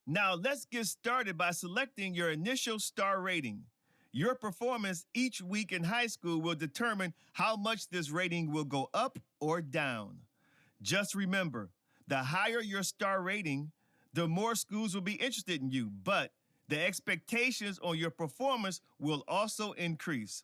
Now, let's get started by selecting your initial star rating. Your performance each week in high school will determine how much this rating will go up or down. Just remember, the higher your star rating, the more schools will be interested in you, but the expectations on your performance will also increase.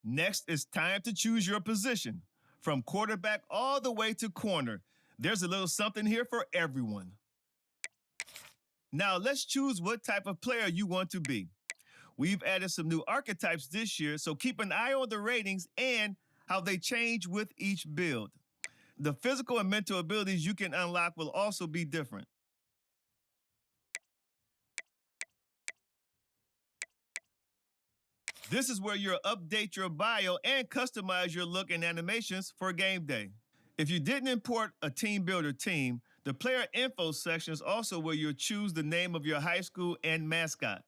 Next, it's time to choose your position. From quarterback all the way to corner, there's a little something here for everyone. Now, let's choose what type of player you want to be. We've added some new archetypes this year, so keep an eye on the ratings and how they change with each build. The physical and mental abilities you can unlock will also be different. This is where you'll update your bio and customize your look and animations for game day. If you didn't import a team builder team, the player info section is also where you'll choose the name of your high school and mascot.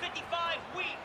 55 weak.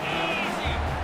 Easy.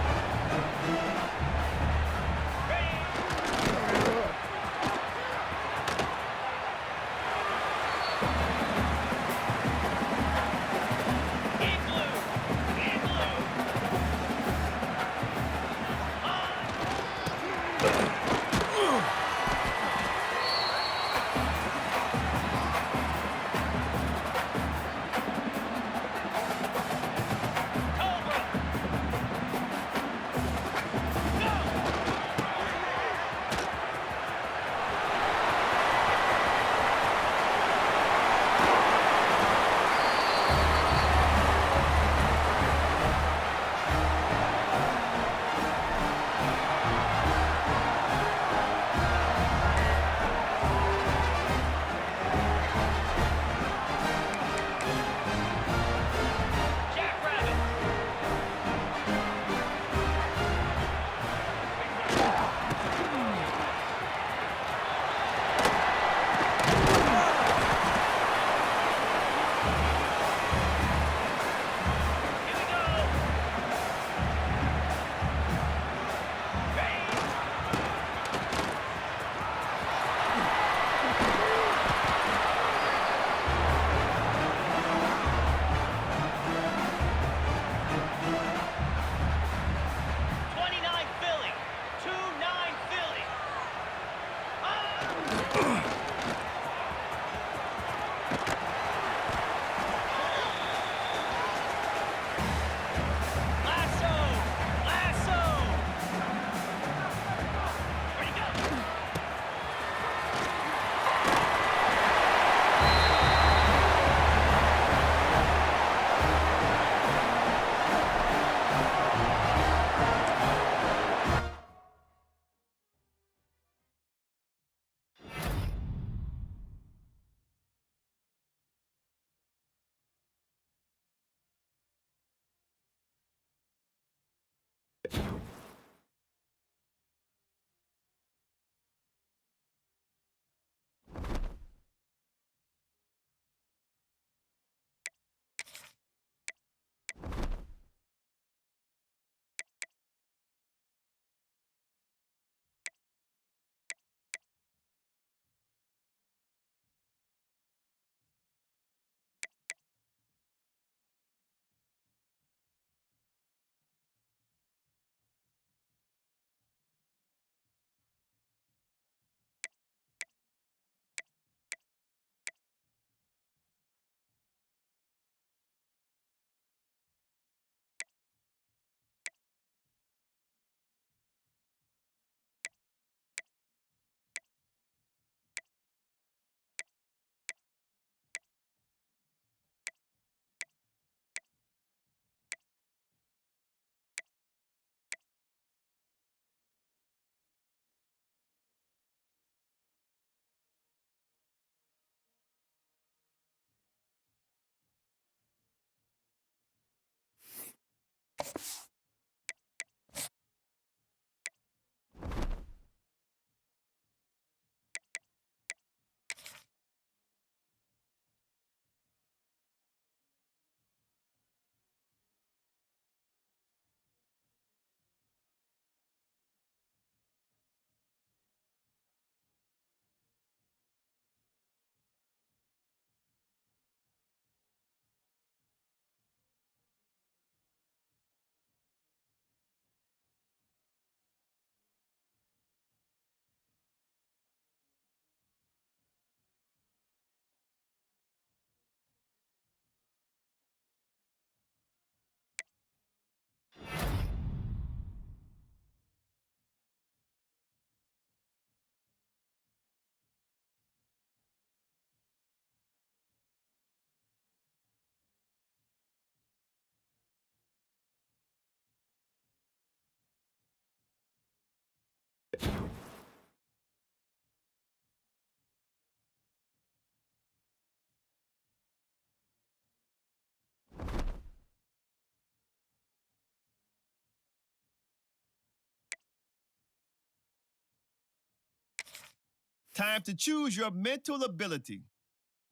Time to choose your mental ability.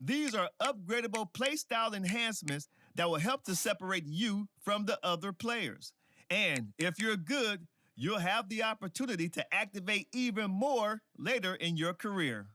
These are upgradable playstyle enhancements that will help to separate you from the other players. And if you're good, you'll have the opportunity to activate even more later in your career.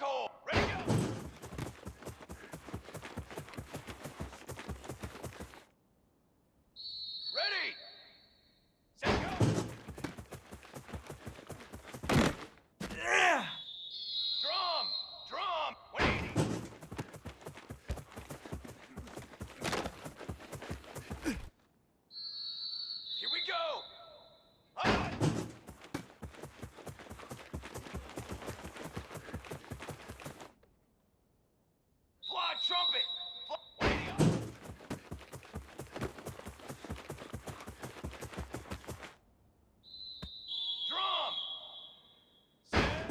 hole. Ready, go. Ready. Set, go. Drum. Drum. 180. Here we go. Hot. Fly trumpet. Fly. 180 up. Drum. Set.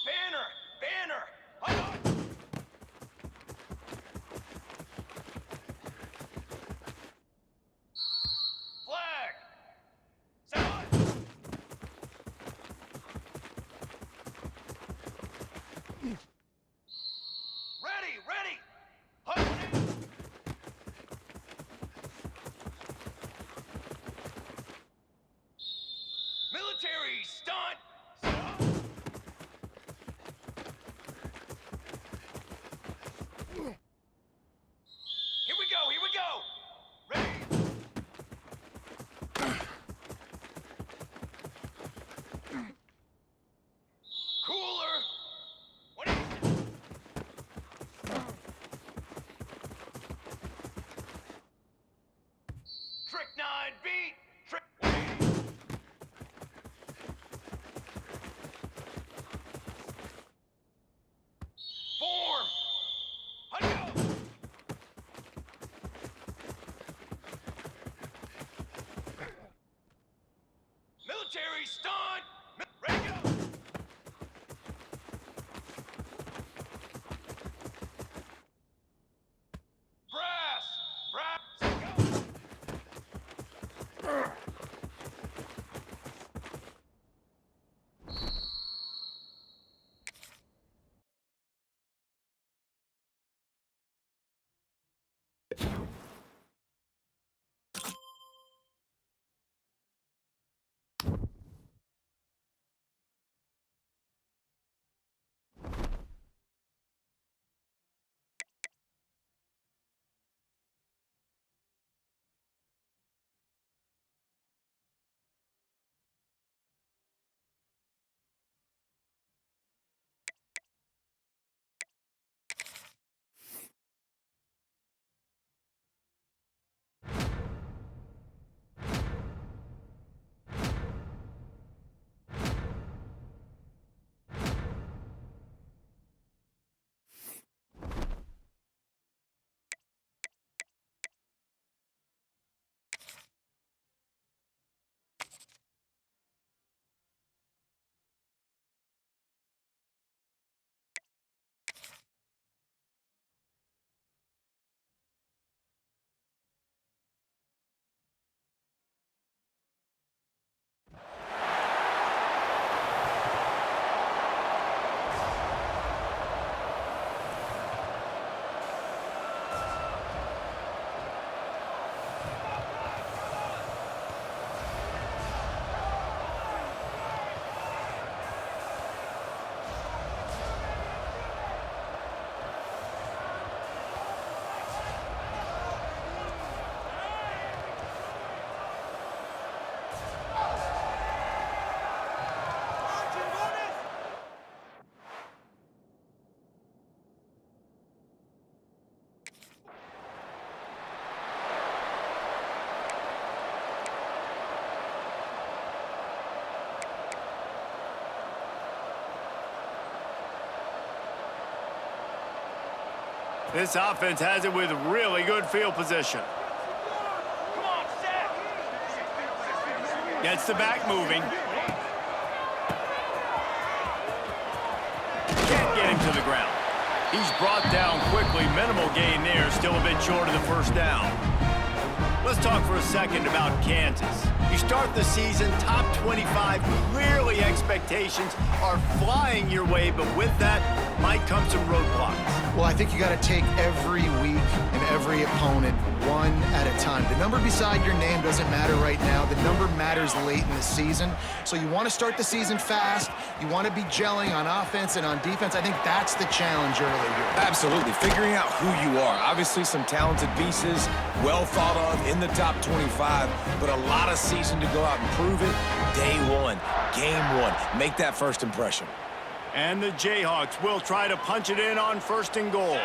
Banner. Banner. Hot. Flag. Set. Hot. Ready. Ready. Hot. 180. Military stunt. Set up. Here we go. Here we go. Ready. Cooler. 180. Trick 9 beat. Trick 180. Form. Honey go. Military stunt. Ready go. Brass. Brass. Set, go. This offense has it with really good field position. Come on, set. Gets the back moving. Can't get him to the ground. He's brought down quickly. Minimal gain there. Still a bit short of the first down. Let's talk for a second about Kansas. You start the season top 25. Clearly expectations are flying your way, but with that, might come some roadblocks. Well, I think you got to take every week and every opponent one at a time. The number beside your name doesn't matter right now. The number matters late in the season. So you want to start the season fast. You want to be gelling on offense and on defense. I think that's the challenge early here. Absolutely. Figuring out who you are. Obviously some talented pieces, well thought of in the top 25, but a lot of season to go out and prove it. Day one, game one. Make that first impression. And the Jayhawks will try to punch it in on 1st and goal.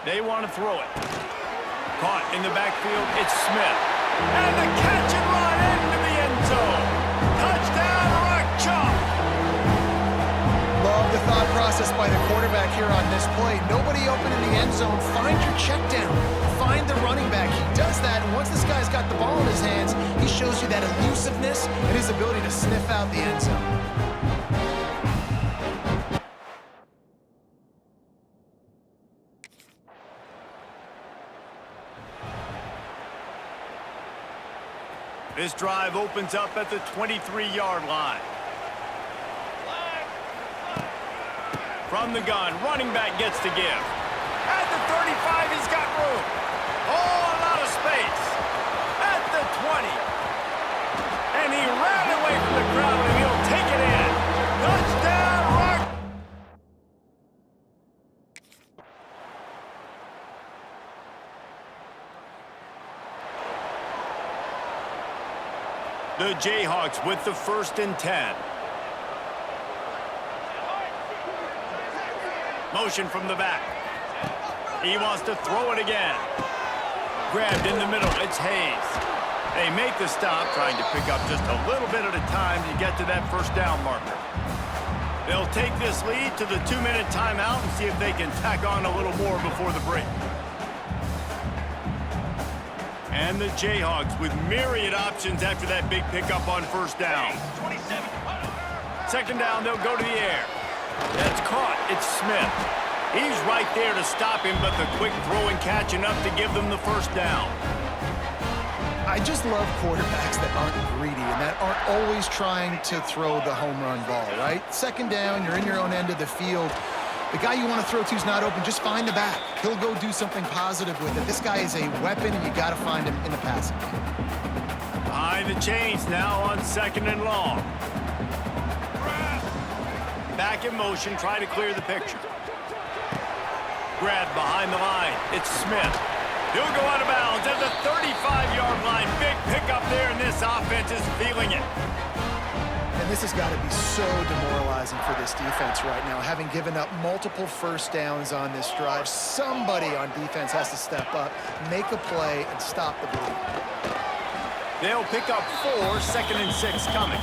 They want to throw it. Caught in the backfield, it's Smith. And the catch and run into the end zone. Touchdown, Rock Chalk. Love the thought process by the quarterback here on this play. Nobody open in the end zone. Find your check down. Find the running back. He does that, and once this guy's got the ball in his hands, he shows you that elusiveness and his ability to sniff out the end zone. This drive opens up at the 23-yard line. From the gun, running back gets to give. At the 35, he's got room. Oh, a lot of space. At the 20. And he ran away from the crowd, and he'll take it in. Touchdown, Rock. The Jayhawks with the 1st and 10. Motion from the back. He wants to throw it again. Grabbed in the middle, it's Hayes. They make the stop, trying to pick up just a little bit at a time to get to that 1st down marker. They'll take this lead to the 2-minute timeout and see if they can tack on a little more before the break. And the Jayhawks with myriad options after that big pickup on 1st down. 2nd down, they'll go to the air. That's caught. It's Smith. He's right there to stop him, but the quick throw and catch enough to give them the 1st down. I just love quarterbacks that aren't greedy and that aren't always trying to throw the home run ball, right? 2nd down, you're in your own end of the field. The guy you want to throw to is not open. Just find the back. He'll go do something positive with it. This guy is a weapon, and you got to find him in the passing game. Behind the chains now on 2nd and long. Back in motion, try to clear the picture. Grab behind the line. It's Smith. He'll go out of bounds at the 35-yard line. Big pickup there, and this offense is feeling it. And this has got to be so demoralizing for this defense right now. Having given up multiple 1st downs on this drive, somebody on defense has to step up, make a play, and stop the bleed. They'll pick up 4, 2nd and 6 coming.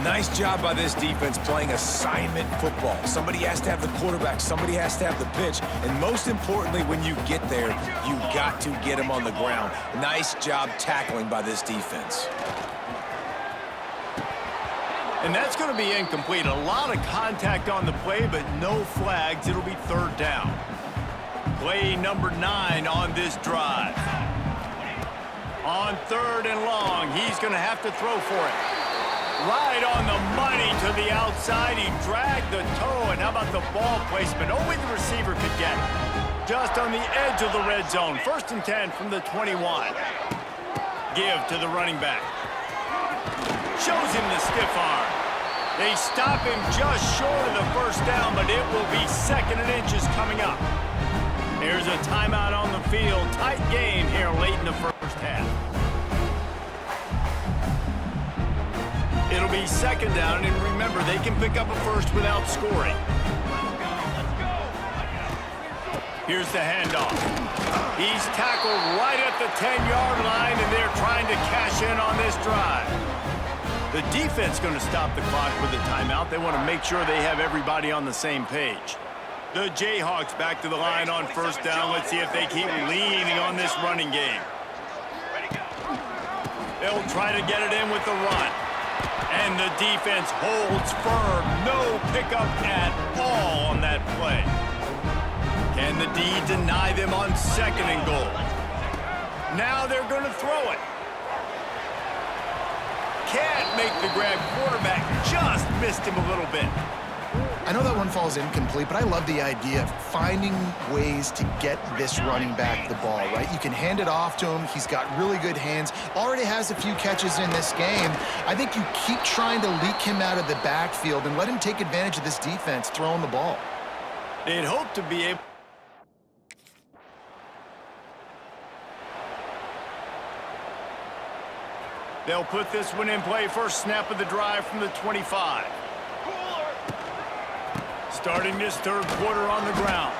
Nice job by this defense playing assignment football. Somebody has to have the quarterback, somebody has to have the pitch, and most importantly, when you get there, you got to get him on the ground. Nice job tackling by this defense. And that's going to be incomplete. A lot of contact on the play, but no flags. It'll be 3rd down. Play number 9 on this drive. On 3rd and long, he's going to have to throw for it. Right on the money to the outside. He dragged the toe, and how about the ball placement? Only the receiver could get it. Just on the edge of the red zone. 1st and 10 from the 21. Give to the running back. Shows him the stiff arm. They stop him just short of the 1st down, but it will be 2nd and inches coming up. There's a timeout on the field. Tight game here late in the 1st half. It'll be 2nd down, and remember, they can pick up a 1st without scoring. Here's the handoff. He's tackled right at the 10-yard line, and they're trying to cash in on this drive. The defense going to stop the clock with a timeout. They want to make sure they have everybody on the same page. The Jayhawks back to the line on 1st down. Let's see if they keep leaning on this running game. They'll try to get it in with the run. And the defense holds firm. No pickup at all on that play. Can the D deny them on 2nd and goal? Now they're going to throw it. Can't make the grab. Quarterback just missed him a little bit. I know that one falls incomplete, but I love the idea of finding ways to get this running back the ball, right? You can hand it off to him. He's got really good hands. Already has a few catches in this game. I think you keep trying to leak him out of the backfield and let him take advantage of this defense throwing the ball. They'd hope to be able... They'll put this one in play. First snap of the drive from the 25. Starting this third quarter on the ground.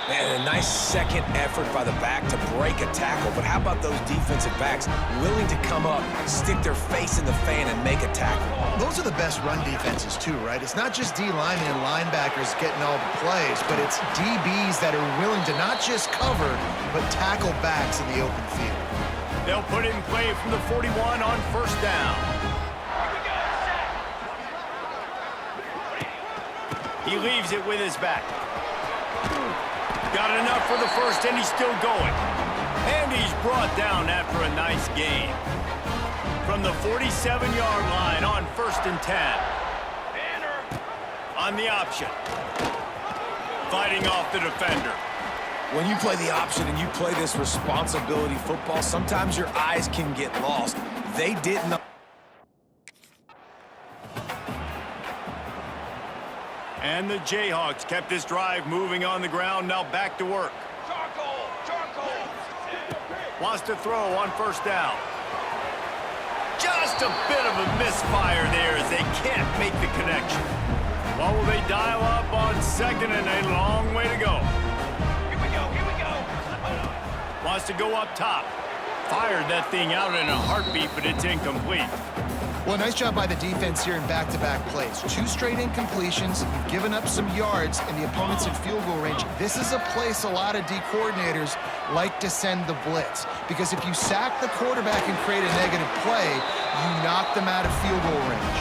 Man, a nice second effort by the back to break a tackle. But how about those defensive backs willing to come up, stick their face in the fan, and make a tackle? Those are the best run defenses, too, right? It's not just D linemen and linebackers getting all the plays, but it's DBs that are willing to not just cover, but tackle backs in the open field. They'll put it in play from the 41 on first down. He leaves it with his back. Got enough for the first, and he's still going. And he's brought down after a nice gain. From the 47-yard line on first and 10. On the option. Fighting off the defender. When you play the option and you play this responsibility football, sometimes your eyes can get lost. They didn't. And the Jayhawks kept this drive moving on the ground. Now back to work. Charcoal! Wants to throw on first down. Just a bit of a misfire there as they can't make the connection. Well, will they dial up on second and a long way to go? Here we go! Wants to go up top. Fired that thing out in a heartbeat, but it's incomplete. Well, nice job by the defense here in back-to-back plays. 2 straight incompletions, you've given up some yards, and the opponent's in field goal range. This is a place a lot of D coordinators like to send the blitz, because if you sack the quarterback and create a negative play, you knock them out of field goal range.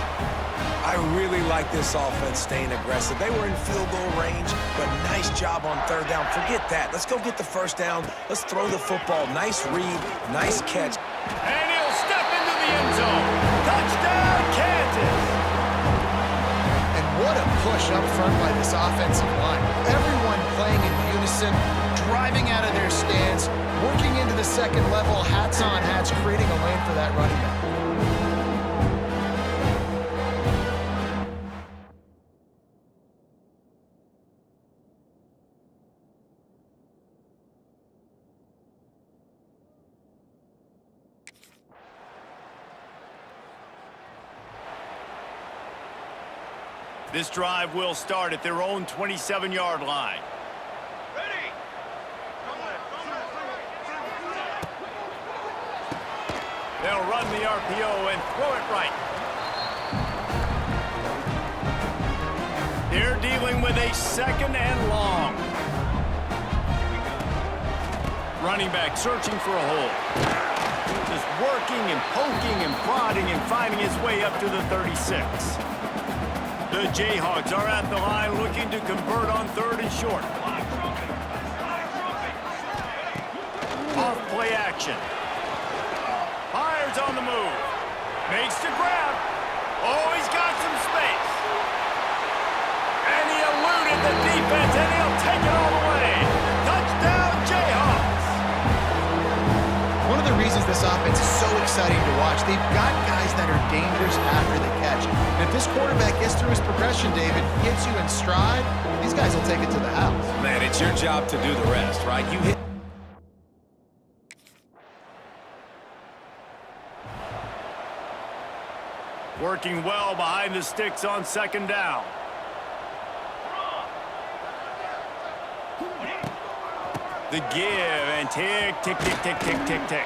I really like this offense staying aggressive. They were in field goal range, but nice job on third down. Forget that. Let's go get the first down. Let's throw the football. Nice read, nice catch. And he'll step into the end zone. Touchdown, Kansas! And what a push up front by this offensive line. Everyone playing in unison, driving out of their stance, working into the second level, hats on hats, creating a lane for that running back. This drive will start at their own 27-yard line. Ready! They'll run the RPO and throw it right. They're dealing with a second and long. Running back searching for a hole. Just working and poking and prodding and finding his way up to the 36. The Jayhawks are at the line looking to convert on third and short. Off play action. Fires on the move. Makes the grab. Oh, he's got some space. And he eluded the defense, and he'll take it all the way. Touchdown, Jayhawks. One of the reasons this offense is so exciting to watch, they've got guys that are dangerous after the catch. And if this quarterback gets through his progression, David, hits you in stride, these guys will take it to the house. Man, it's your job to do the rest, right? You hit. Working well behind the sticks on second down. The give and tick, tick, tick, tick, tick, tick, tick.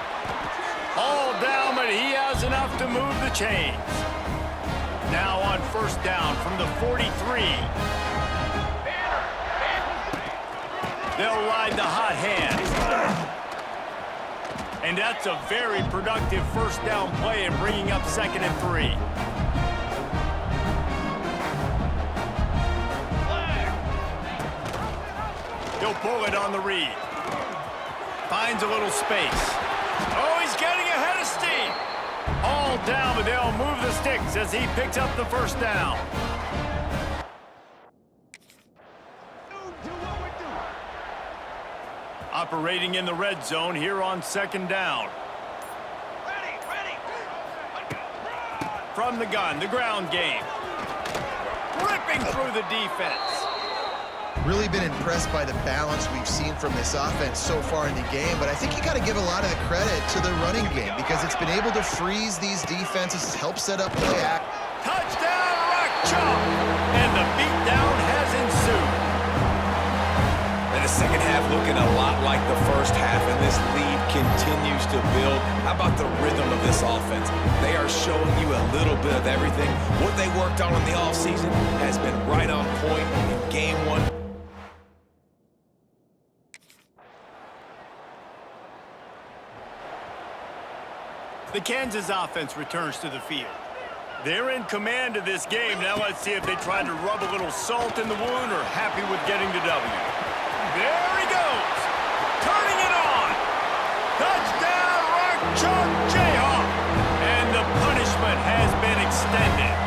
All down, but he has enough to move the chains. Now on first down from the 43. They'll ride the hot hand. And that's a very productive first down play and bringing up second and 3. He'll pull it on the read. Finds a little space. Oh, he's getting ahead of steam. All brought down, but they'll move the sticks as he picks up the first down. Operating in the red zone here on second down. Ready. From the gun, the ground game. Ripping through the defense. Really been impressed by the balance we've seen from this offense so far in the game, but I think you got to give a lot of the credit to the running game because it's been able to freeze these defenses, help set up play act. Touchdown, Rock Chalk! And the beatdown has ensued. And the second half looking a lot like the first half, and this lead continues to build. How about the rhythm of this offense? They are showing you a little bit of everything. What they worked on in the offseason has been right on point in game one. The Kansas offense returns to the field. They're in command of this game. Now let's see if they try to rub a little salt in the wound or happy with getting the W. There he goes. Turning it on. Touchdown, Rock Chalk Jayhawk. And the punishment has been extended.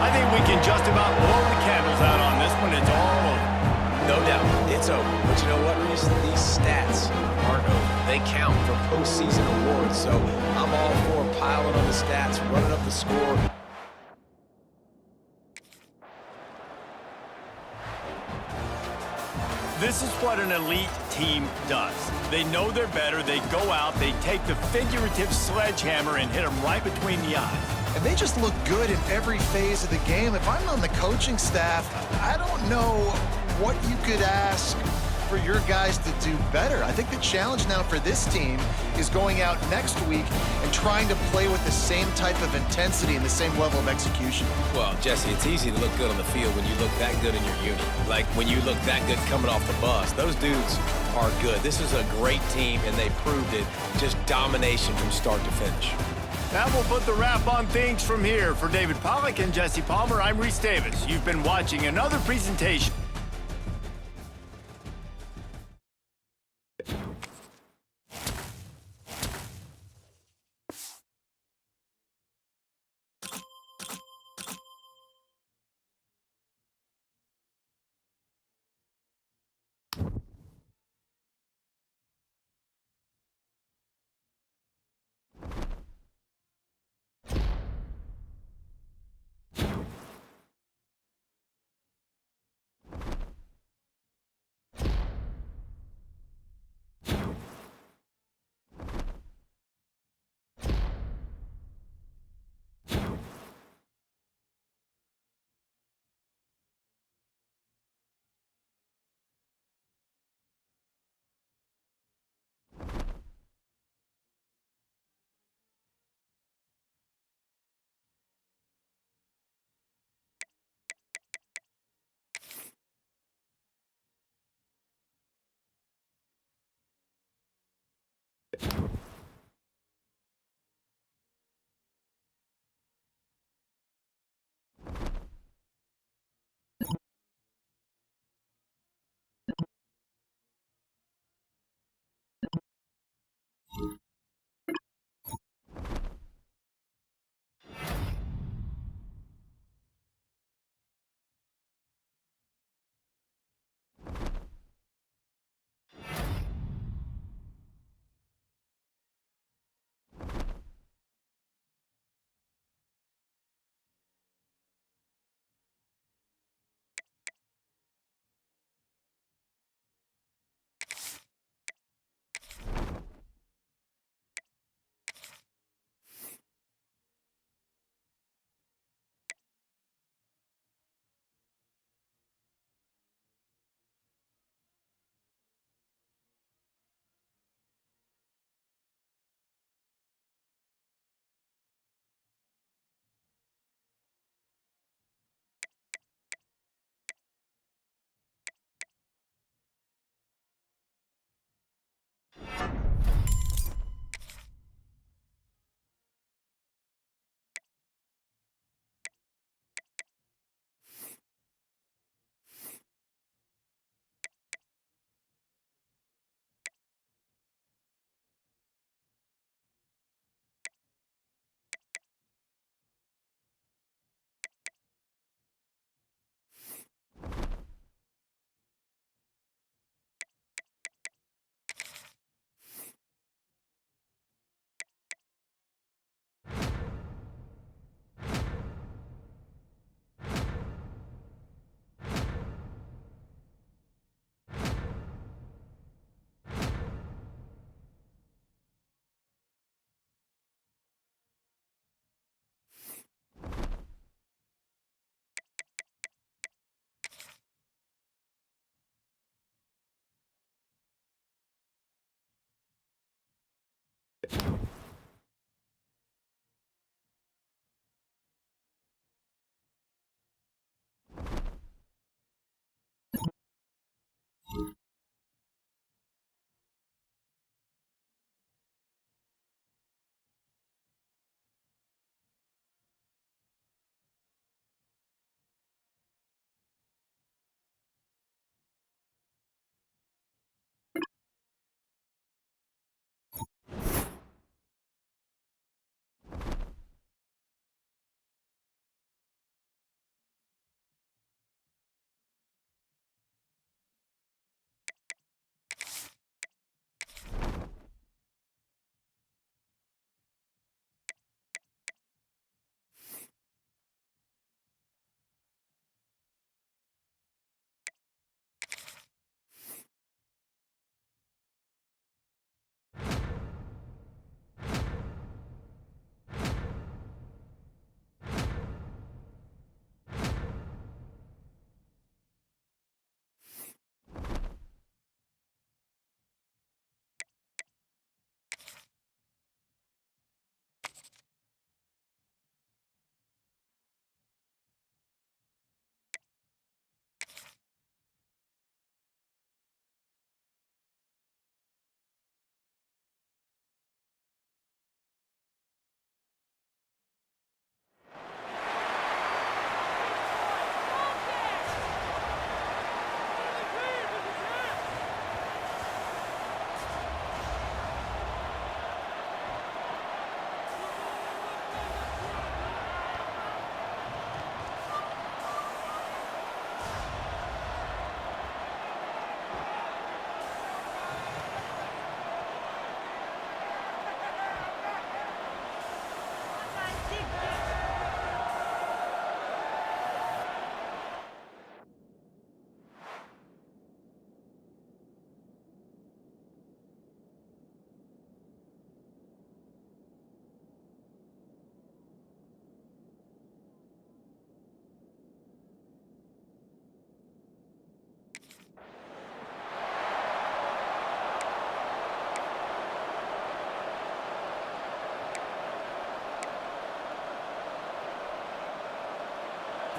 I think we can just about blow the candles out on this one. It's all over. No doubt, it's over. But you know what, Reese? These stats aren't over. They count for postseason awards, so I'm all for piling on the stats, running up the score. This is what an elite team does. They know they're better. They go out, they take the figurative sledgehammer and hit them right between the eyes. And they just look good in every phase of the game. If I'm on the coaching staff, I don't know what you could ask for your guys to do better. I think the challenge now for this team is going out next week and trying to play with the same type of intensity and the same level of execution. Well, Jesse, it's easy to look good on the field when you look that good in your unit. Like when you look that good coming off the bus. Those dudes are good. This is a great team, and they proved it. Just domination from start to finish. That will put the wrap on things from here. For David Pollack and Jesse Palmer, I'm Reese Davis. You've been watching another presentation.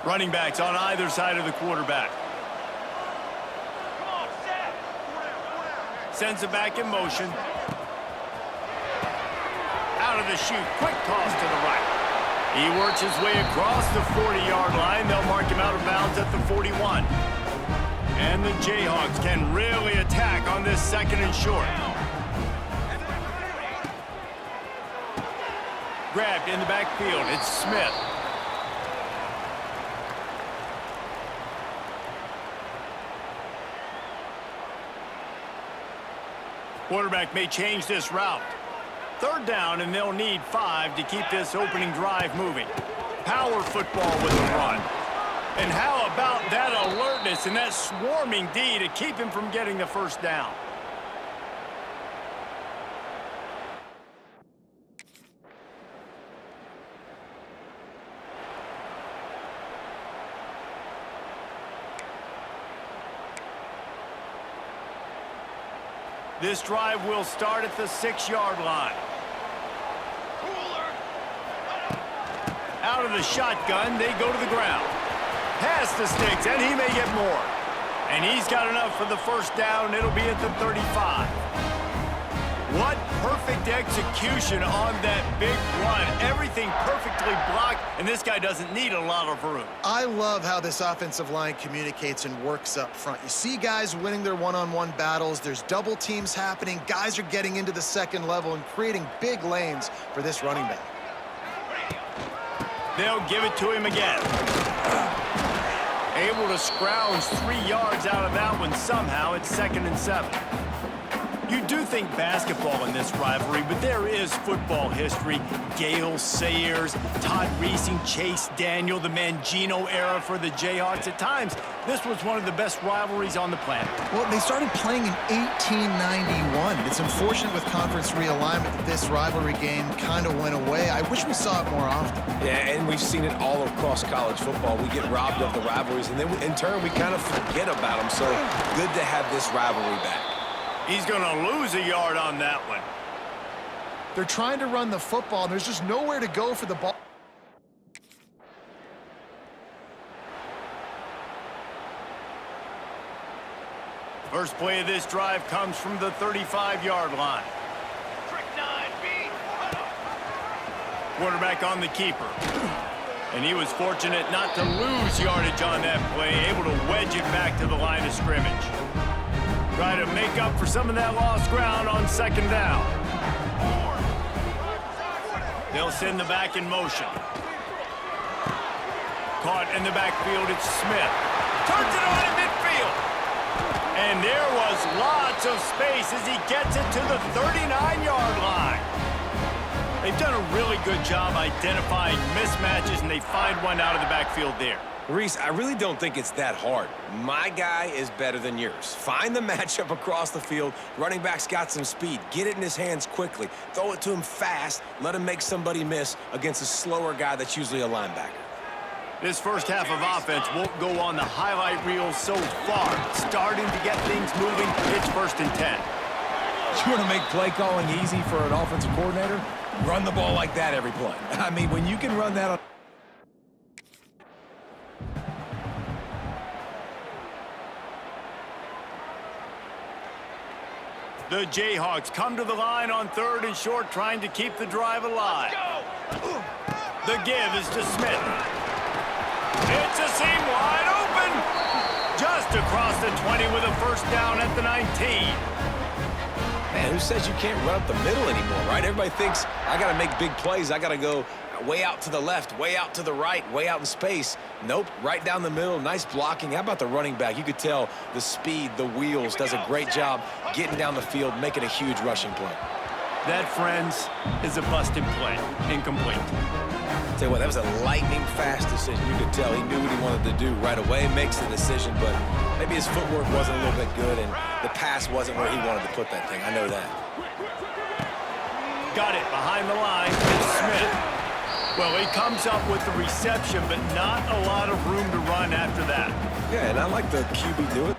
Running backs on either side of the quarterback. Come on, set. Sends it back in motion. Out of the chute. Quick toss to the right. He works his way across the 40-yard line. They'll mark him out of bounds at the 41. And the Jayhawks can really attack on this second and short. Grabbed in the backfield. It's Smith. Quarterback may change this route. Third down, and they'll need 5 to keep this opening drive moving. Power football with a run. And how about that alertness and that swarming D to keep him from getting the first down? This drive will start at the 6-yard line. Out of the shotgun, they go to the ground. Past the sticks, and he may get more. And he's got enough for the first down. It'll be at the 35. What perfect execution on that big run. Everything perfectly blocked, and this guy doesn't need a lot of room. I love how this offensive line communicates and works up front. You see guys winning their one-on-one battles. There's double teams happening. Guys are getting into the second level and creating big lanes for this running back. They'll give it to him again. Able to scrounge 3 yards out of that one somehow. It's 2nd and 7. You do think basketball in this rivalry, but there is football history. Gale Sayers, Todd Reesing, Chase Daniel, the Mangino era for the Jayhawks. At times, this was one of the best rivalries on the planet. Well, they started playing in 1891. It's unfortunate with conference realignment that this rivalry game kind of went away. I wish we saw it more often. Yeah, and we've seen it all across college football. We get robbed of the rivalries, and then in turn, we kind of forget about them. So good to have this rivalry back. He's going to lose a yard on that one. They're trying to run the football, and there's just nowhere to go for the ball. First play of this drive comes from the 35-yard line. Trick 9B. Quarterback on the keeper. And he was fortunate not to lose yardage on that play, able to wedge it back to the line of scrimmage. Try to make up for some of that lost ground on 2nd down. They'll send the back in motion. Caught in the backfield, it's Smith. Turns it on in midfield. And there was lots of space as he gets it to the 39-yard line. They've done a really good job identifying mismatches, and they find one out of the backfield there. Reese, I really don't think it's that hard. My guy is better than yours. Find the matchup across the field. Running back's got some speed. Get it in his hands quickly. Throw it to him fast. Let him make somebody miss against a slower guy that's usually a linebacker. This first half of offense won't go on the highlight reel so far. Starting to get things moving. It's 1st and 10. You want to make play calling easy for an offensive coordinator? Run the ball like that every play. I mean, when you can run that on... The Jayhawks come to the line on 3rd and short, trying to keep the drive alive. The give is to Smith. It's a seam wide open. Just across the 20 with a first down at the 19. Man, who says you can't run up the middle anymore, right? Everybody thinks, I got to make big plays. I got to go way out to the left, way out to the right, way out in space. Nope, right down the middle, nice blocking. How about the running back? You could tell the speed, the wheels, does a great job getting down the field, making a huge rushing play. That, friends, is a busted play. Incomplete. Tell you what, that was a lightning-fast decision. You could tell he knew what he wanted to do right away, makes the decision, but maybe his footwork wasn't a little bit good, and the pass wasn't where he wanted to put that thing. I know that. Got it behind the line. It's Smith. Well, he comes up with the reception, but not a lot of room to run after that. Yeah, and I like the QB do it.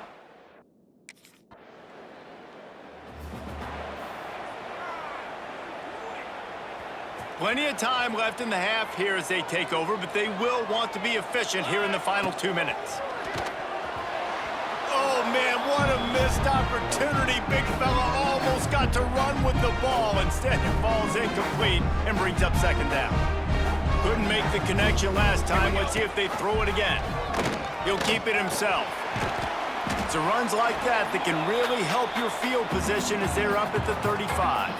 Plenty of time left in the half here as they take over, but they will want to be efficient here in the final 2 minutes. Oh, man, what a missed opportunity. Big fella almost got to run with the ball. Instead, it falls incomplete and brings up second down. Couldn't make the connection last time. Let's see if they throw it again. He'll keep it himself. It's runs like that that can really help your field position as they're up at the 35.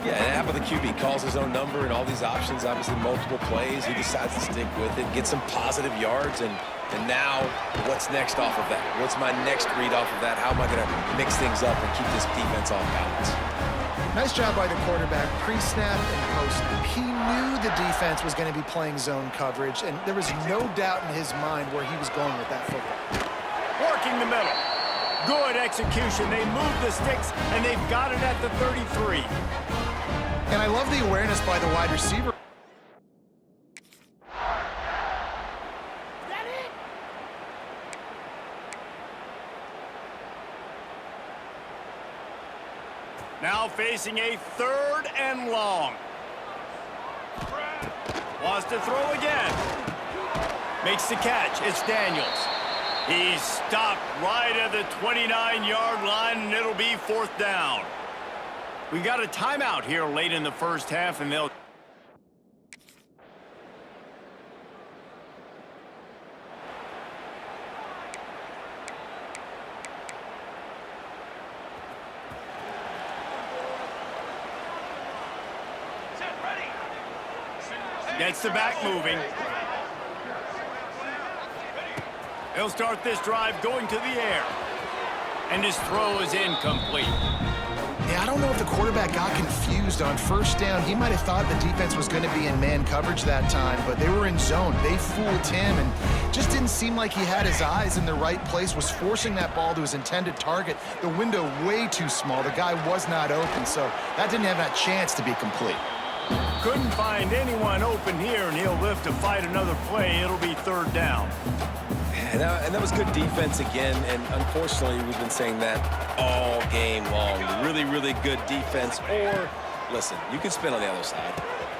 Yeah, and how about the QB? Calls his own number and all these options, obviously multiple plays. He decides to stick with it, get some positive yards, and now what's next off of that? What's my next read off of that? How am I going to mix things up and keep this defense off balance? Nice job by the quarterback, pre-snap and post-snap. He knew the defense was going to be playing zone coverage, and there was no doubt in his mind where he was going with that football. Working the middle. Good execution. They move the sticks, and they've got it at the 33. And I love the awareness by the wide receiver. Now facing a 3rd and long. Wants to throw again. Makes the catch. It's Daniels. He's stopped right at the 29-yard line, and it'll be 4th down. We got a timeout here late in the first half, and they'll... Set, ready. Gets the back moving. He'll start this drive going to the air. And his throw is incomplete. Yeah, I don't know if the quarterback got confused on 1st down. He might have thought the defense was going to be in man coverage that time, but they were in zone. They fooled him and just didn't seem like he had his eyes in the right place, was forcing that ball to his intended target. The window way too small. The guy was not open, so that didn't have that chance to be complete. Couldn't find anyone open here, and he'll live to fight another play. It'll be 3rd down. And that was good defense again, and unfortunately, we've been saying that all game long. Really, really good defense. Or, listen, you can spin on the other side.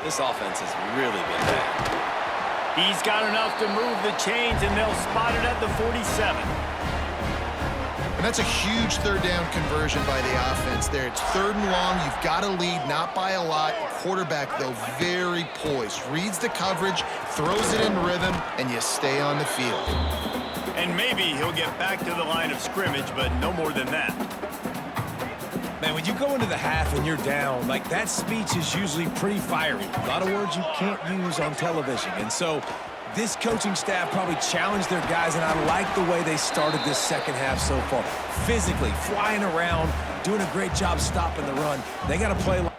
This offense has really been bad. He's got enough to move the chains, and they'll spot it at the 47. And that's a huge 3rd down conversion by the offense there. It's 3rd and long. You've got to lead, not by a lot. Quarterback, though, very poised. Reads the coverage, throws it in rhythm, and you stay on the field. And maybe he'll get back to the line of scrimmage, but no more than that. Man, when you go into the half and you're down, like, that speech is usually pretty fiery. A lot of words you can't use on television. And so this coaching staff probably challenged their guys, and I like the way they started this second half so far. Physically, flying around, doing a great job stopping the run. They got to play like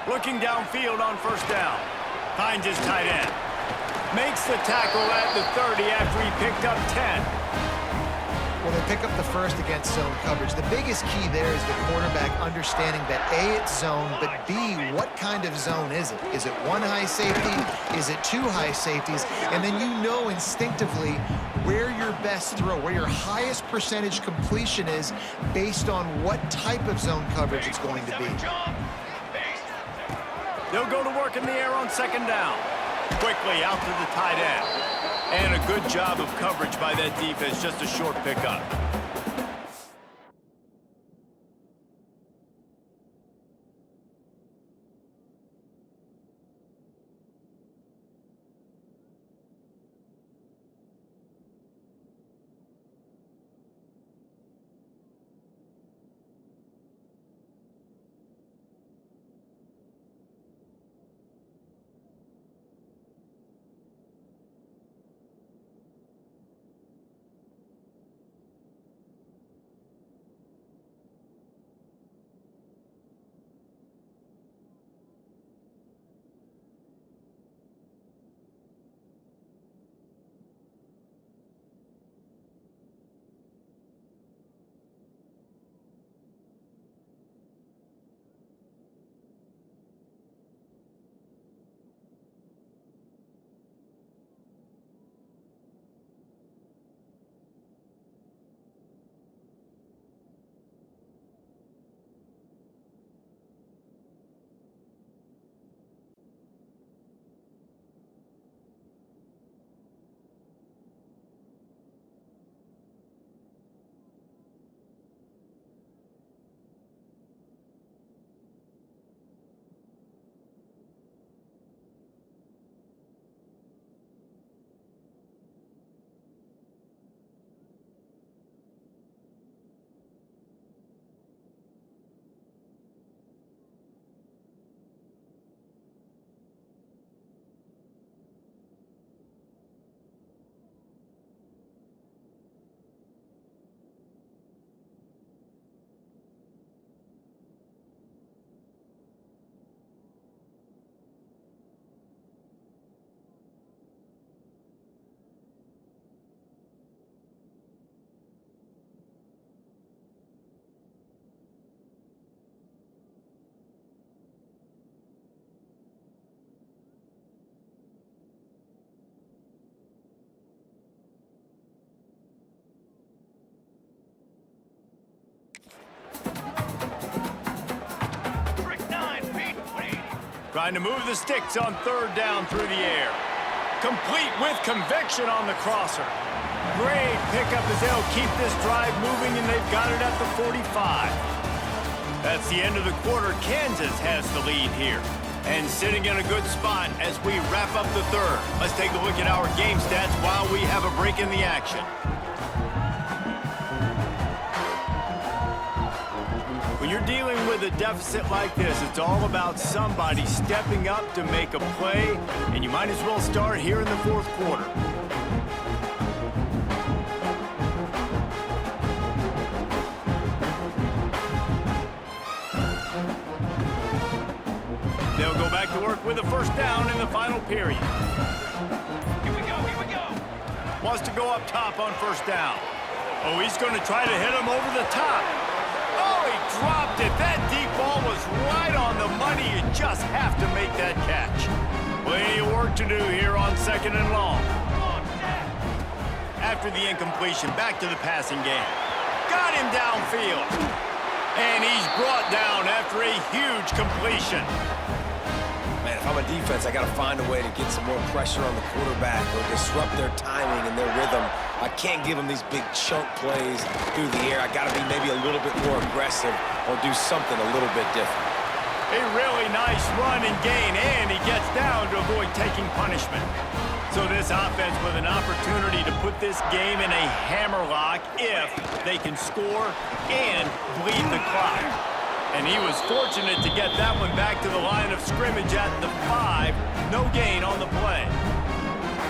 looking downfield on 1st down. Finds his tight end. Makes the tackle at the 30 after he picked up 10. Well, they pick up the 1st against zone coverage. The biggest key there is the quarterback understanding that A, it's zone, but B, what kind of zone is it? Is it 1 high safety? Is it 2 high safeties? And then you know instinctively where your best throw, where your highest percentage completion is based on what type of zone coverage it's going to be. They'll go to work in the air on 2nd down. Quickly out to the tight end. And a good job of coverage by that defense, just a short pickup. Trying to move the sticks on third down through the air. Complete with conviction on the crosser. Great pickup as they'll keep this drive moving, and they've got it at the 45. That's the end of the quarter. Kansas has the lead here. And sitting in a good spot as we wrap up the third. Let's take a look at our game stats while we have a break in the action. When you're dealing with a deficit like this, it's all about somebody stepping up to make a play, and you might as well start here in the fourth quarter. They'll go back to work with a first down in the final period. Here we go, here we go. Wants to go up top on first down. Oh, he's going to try to hit him over the top. Oh, he dropped it. That deep ball was right on the money. You just have to make that catch. Plenty of work to do here on second and long. After the incompletion, back to the passing game. Got him downfield. And he's brought down after a huge completion. Man, if I'm a defense, I got to find a way to get some more pressure on the quarterback or disrupt their timing and their rhythm. I can't give them these big chunk plays through the air. I got to be maybe a little bit more aggressive or do something a little bit different. A really nice run and gain, and he gets down to avoid taking punishment. So this offense with an opportunity to put this game in a hammerlock if they can score and bleed the clock. And he was fortunate to get that one back to the line of scrimmage at the 5. No gain on the play.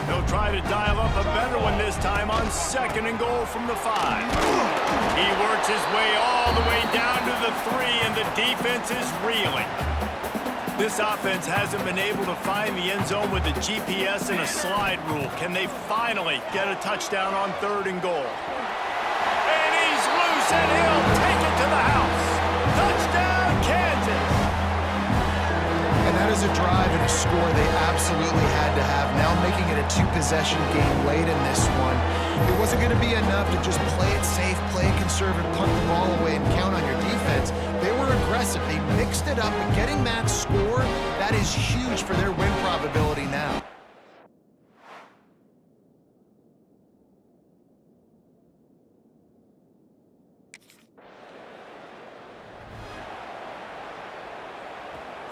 He'll try to dial up a better one this time on second and goal from the 5. He works his way all the way down to the 3, and the defense is reeling. This offense hasn't been able to find the end zone with a GPS and a slide rule. Can they finally get a touchdown on third and goal? And he's loose, and he'll take it to the house. Touchdown, Kansas! And that is a drive and a score they absolutely had to have. Now making it a two-possession game late in this one. It wasn't going to be enough to just play it safe, play it conservative, punt the ball away, and count on your defense. They were aggressive. They mixed it up, and getting that score, that is huge for their win probability now.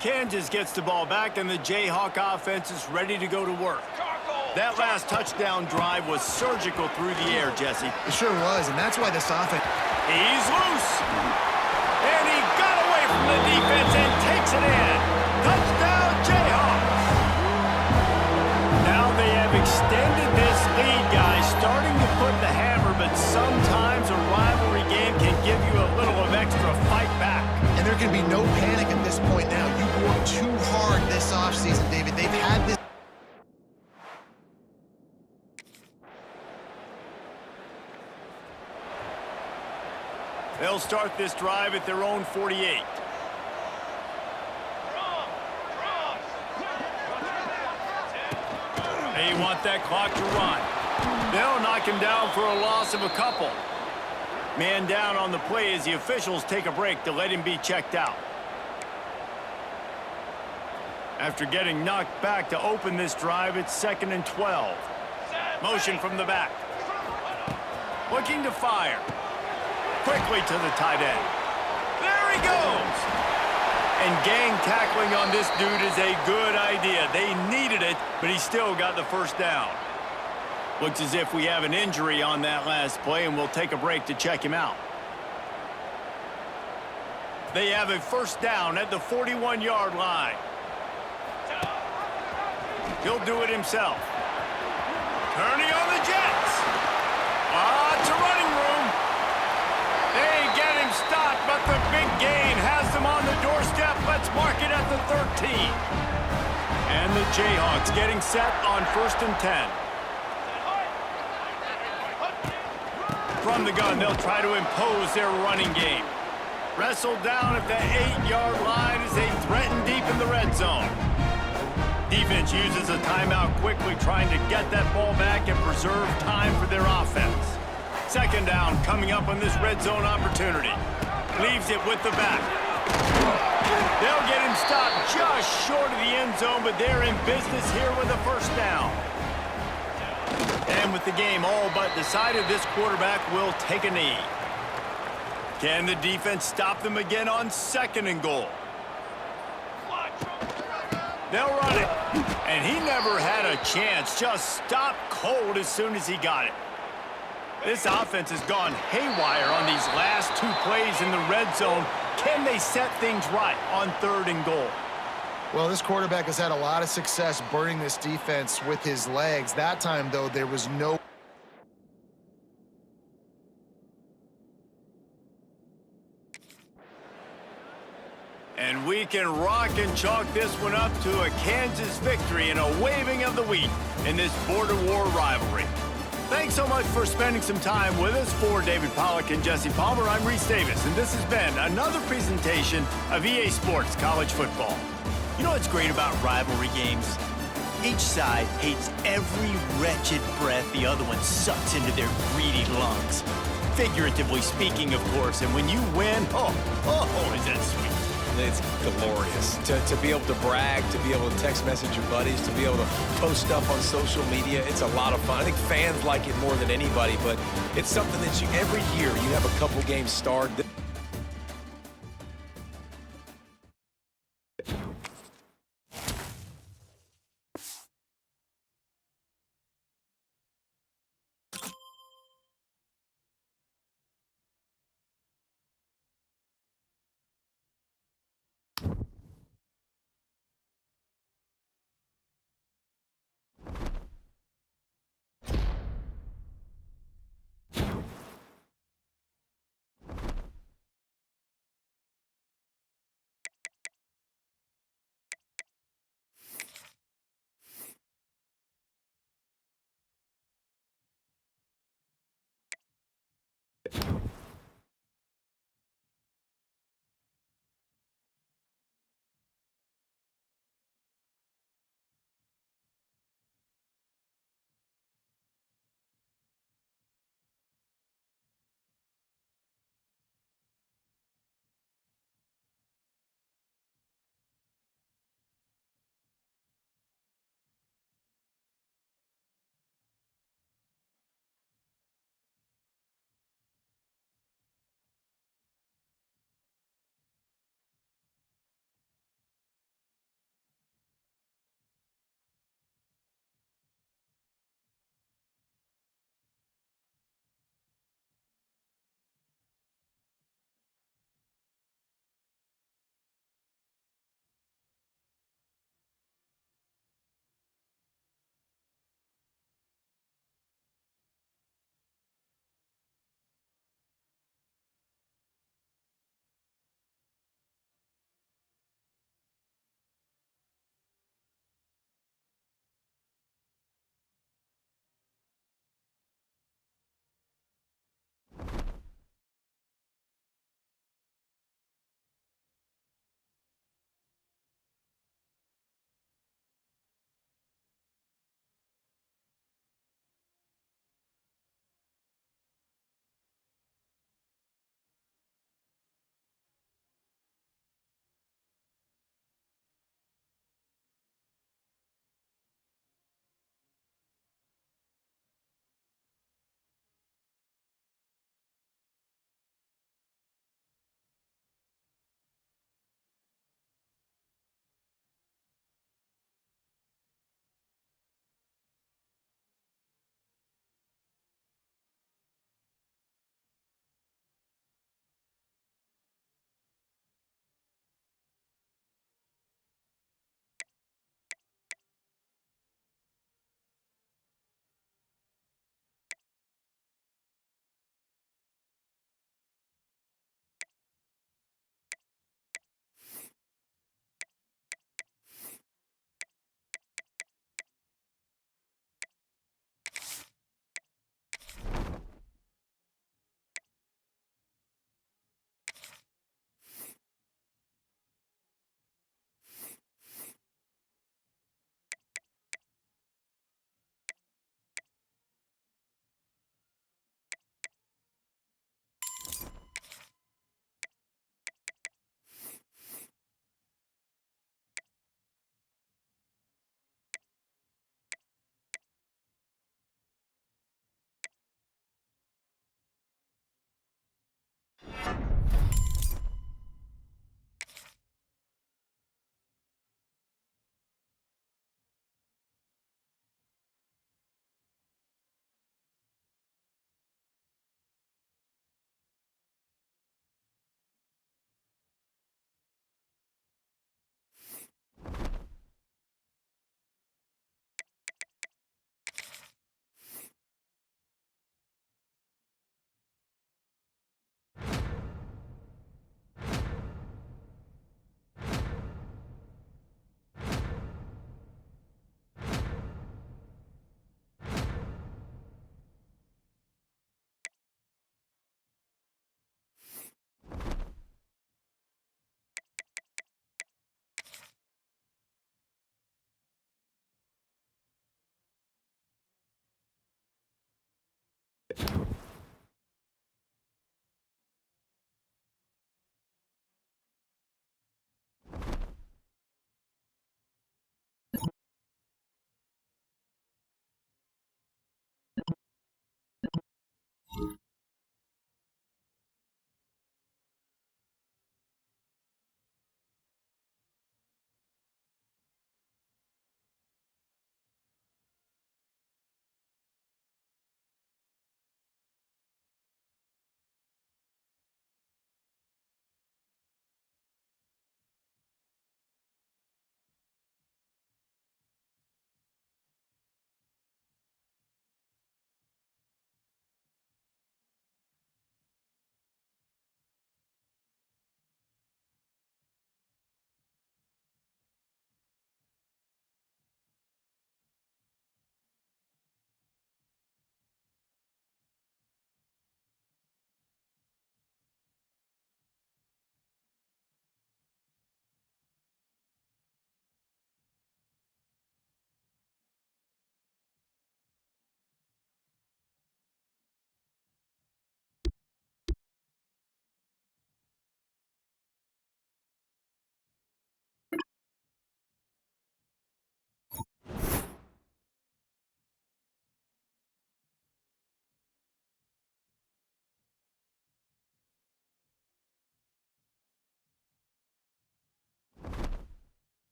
Kansas gets the ball back, and the Jayhawk offense is ready to go to work. That last touchdown drive was surgical through the air, Jesse. It sure was, and that's why this offense... He's loose. And he got away from the defense and takes it in. Touchdown, Jayhawks. Now they have extended this lead, guys, starting to put the hammer, but sometimes a rivalry game can give you a little of extra fight back. And there can be no panic at this point now. You worked too hard this offseason, David. They've had this... They'll start this drive at their own 48. They want that clock to run. They'll knock him down for a loss of a couple. Man down on the play as the officials take a break to let him be checked out. After getting knocked back to open this drive, it's 2nd and 12. Motion from the back. Looking to fire. Quickly to the tight end. There he goes! And gang tackling on this dude is a good idea. They needed it, but he still got the first down. Looks as if we have an injury on that last play, and we'll take a break to check him out. They have a first down at the 41-yard line. He'll do it himself. Turning on the Jets. Lots of running room. They get him stopped, but the big gain has them on the doorstep. Let's mark it at the 13. And the Jayhawks getting set on 1st and 10. From the gun, they'll try to impose their running game. Wrestled down at the 8-yard line as they threaten deep in the red zone. Defense uses a timeout quickly, trying to get that ball back and preserve time for their offense. 2nd down coming up on this red zone opportunity. Leaves it with the back. They'll get him stopped just short of the end zone, but they're in business here with a first down. And with the game all but decided, this quarterback will take a knee. Can the defense stop them again on 2nd and goal? They'll run it. And he never had a chance. Just stopped cold as soon as he got it. This offense has gone haywire on these last 2 plays in the red zone. Can they set things right on 3rd and goal? Well, this quarterback has had a lot of success burning this defense with his legs. That time, though, there was no... And we can rock and chalk this one up to a Kansas victory and a waving of the wheat in this border war rivalry. Thanks so much for spending some time with us. For David Pollack and Jesse Palmer, I'm Reese Davis, and this has been another presentation of EA Sports College Football. You know what's great about rivalry games? Each side hates every wretched breath the other one sucks into their greedy lungs. Figuratively speaking, of course, and when you win, oh, is that sweet. It's glorious to be able to brag, to be able to text message your buddies, to be able to post stuff on social media. It's a lot of fun. I think fans like it more than anybody, but it's something that every year you have a couple games starred.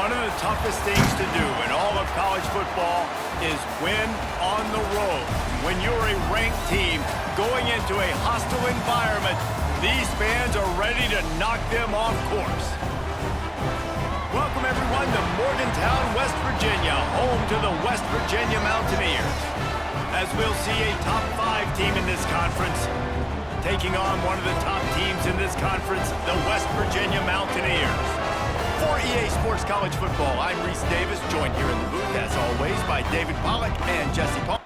One of the toughest things to do in all of college football is win on the road. When you're a ranked team going into a hostile environment, these fans are ready to knock them off course. Welcome, everyone, to Morgantown, West Virginia, home to the West Virginia Mountaineers. As we'll see a top 5 team in this conference taking on one of the top teams in this conference, the West Virginia Mountaineers. For EA Sports College Football, I'm Reese Davis, joined here in the booth, as always, by David Pollack and Jesse Paul.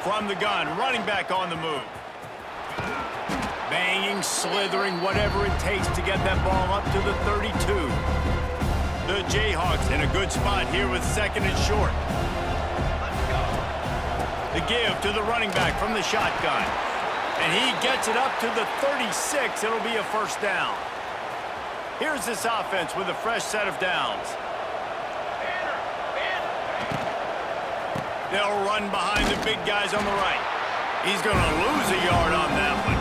From the gun, running back on the move. Banging, slithering, whatever it takes to get that ball up to the 32. The Jayhawks in a good spot here with second and short. The give to the running back from the shotgun. And he gets it up to the 36. It'll be a first down. Here's this offense with a fresh set of downs. They'll run behind the big guys on the right. He's going to lose a yard on that one.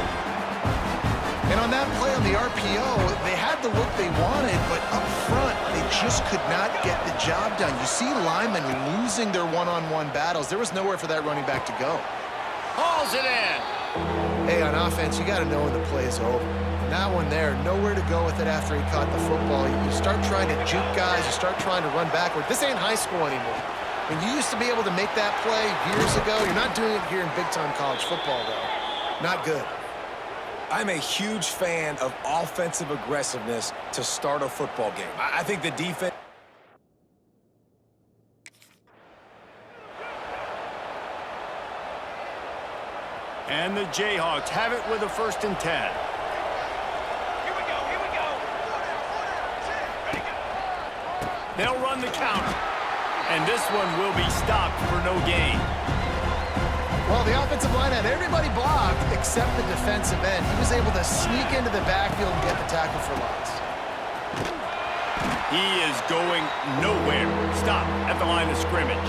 And on that play on the RPO, they had the look they wanted, but up front, they just could not get the job done. You see linemen losing their one-on-one battles. There was nowhere for that running back to go. Hauls it in. Hey, on offense, you got to know when the play is over. That one there, nowhere to go with it after he caught the football. You start trying to juke guys. You start trying to run backward. This ain't high school anymore. When you used to be able to make that play years ago, you're not doing it here in big-time college football, though. Not good. I'm a huge fan of offensive aggressiveness to start a football game. I think the defense... And the Jayhawks have it with a 1st and 10. Here we go, here we go. Ready, go. They'll run the counter. And this one will be stopped for no gain. Well, the offensive line had everybody blocked except the defensive end. He was able to sneak into the backfield and get the tackle for loss. He is going nowhere. Stop at the line of scrimmage.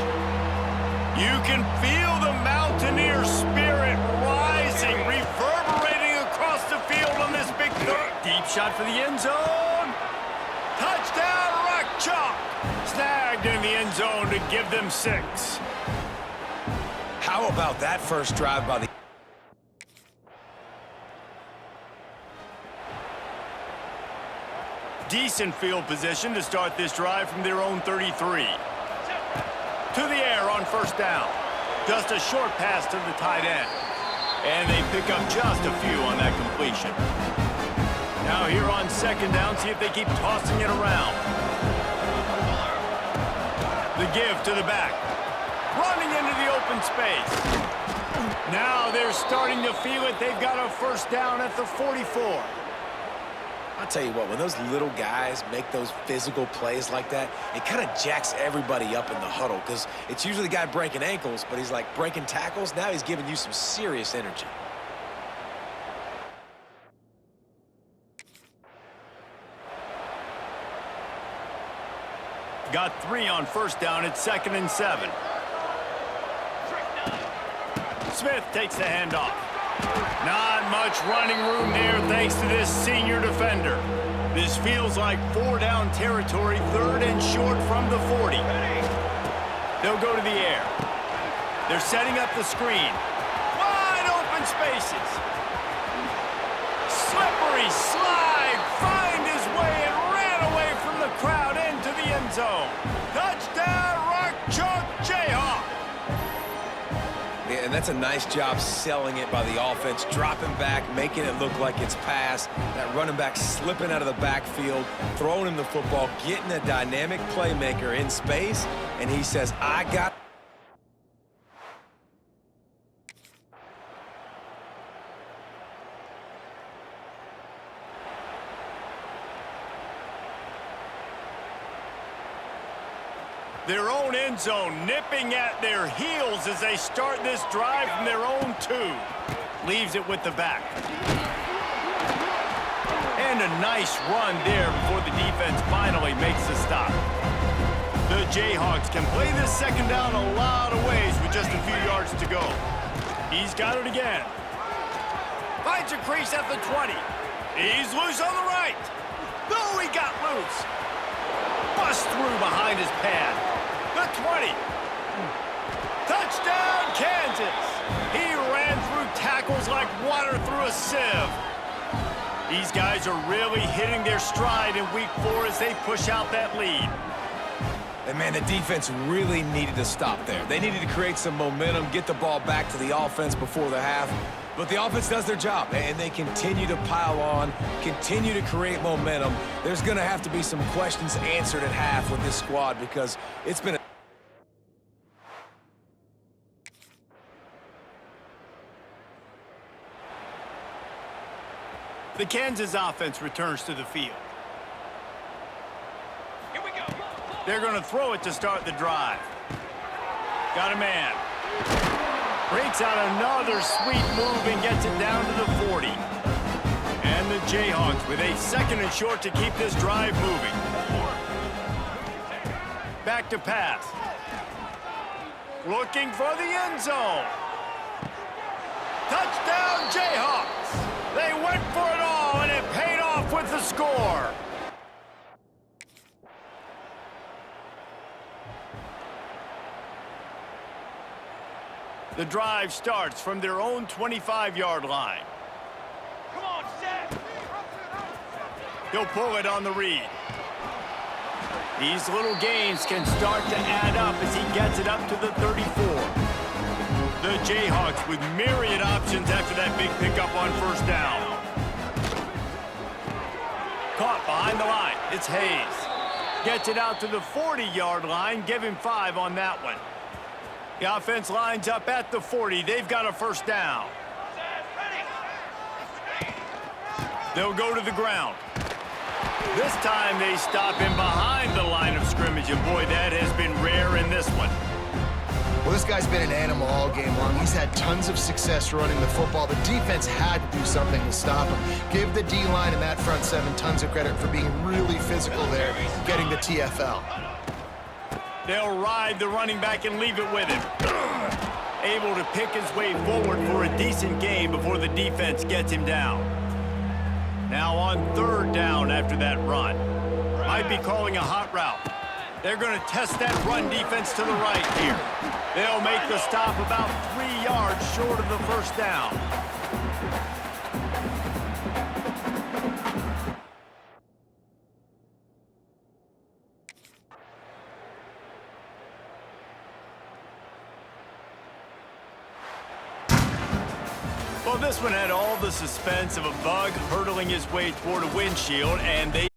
You can feel the Mountaineer spirit rising, reverberating across the field on this big third. Deep shot for the end zone. Touchdown, Rock Chalk. Snagged in the end zone to give them 6. How about that first drive by the... Decent field position to start this drive from their own 33. To the air on 1st down. Just a short pass to the tight end. And they pick up just a few on that completion. Now here on 2nd down, see if they keep tossing it around. The give to the back. Running into the open space. Now they're starting to feel it. They've got a 1st down at the 44. I'll tell you what, when those little guys make those physical plays like that, it kind of jacks everybody up in the huddle because it's usually the guy breaking ankles, but he's like breaking tackles. Now he's giving you some serious energy. Got 3 on 1st down at 2nd and 7. Smith takes the handoff. Not much running room there thanks to this senior defender. This feels like 4-down territory, 3rd and short from the 40. They'll go to the air. They're setting up the screen. Wide open spaces. Slippery slide, find his way and ran away from the crowd into the end zone. Touchdown, Rock Chalk Jayhawk. Yeah, and that's a nice job selling it by the offense, dropping back, making it look like it's pass. That running back slipping out of the backfield, throwing him the football, getting a dynamic playmaker in space, and he says, I got... Their own end zone nipping at their heels as they start this drive from their own 2. Leaves it with the back. And a nice run there before the defense finally makes the stop. The Jayhawks can play this second down a lot of ways with just a few yards to go. He's got it again. Finds a crease at the 20. He's loose on the right. No, he got loose. Bust through behind his pad. The 20. Touchdown, Kansas. He ran through tackles like water through a sieve. These guys are really hitting their stride in week 4 as they push out that lead. And, man, the defense really needed to stop there. They needed to create some momentum, get the ball back to the offense before the half. But the offense does their job, and they continue to pile on, continue to create momentum. There's going to have to be some questions answered at half with this squad because it's been a... The Kansas offense returns to the field. Here we go. They're going to throw it to start the drive. Got a man. Breaks out another sweet move and gets it down to the 40. And the Jayhawks with a 2nd and short to keep this drive moving. Back to pass. Looking for the end zone. Touchdown, Jayhawks. They went for it all, and it paid off with the score. The drive starts from their own 25-yard line. Come on, Seth. He'll pull it on the read. These little gains can start to add up as he gets it up to the 34. The Jayhawks with myriad options after that big pickup on first down. Caught behind the line. It's Hayes. Gets it out to the 40-yard line. Give him 5 on that one. The offense lines up at the 40. They've got a first down. They'll go to the ground. This time they stop him behind the line of scrimmage, and boy, that has been rare in this one. Well, this guy's been an animal all game long. He's had tons of success running the football. The defense had to do something to stop him. Give the D-line and that front 7 tons of credit for being really physical there, getting the TFL. They'll ride the running back and leave it with him. Able to pick his way forward for a decent gain before the defense gets him down. Now on 3rd down after that run. Might be calling a hot route. They're going to test that run defense to the right here. They'll make the stop about 3 yards short of the first down. Well, this one had all the suspense of a bug hurtling his way toward a windshield, and they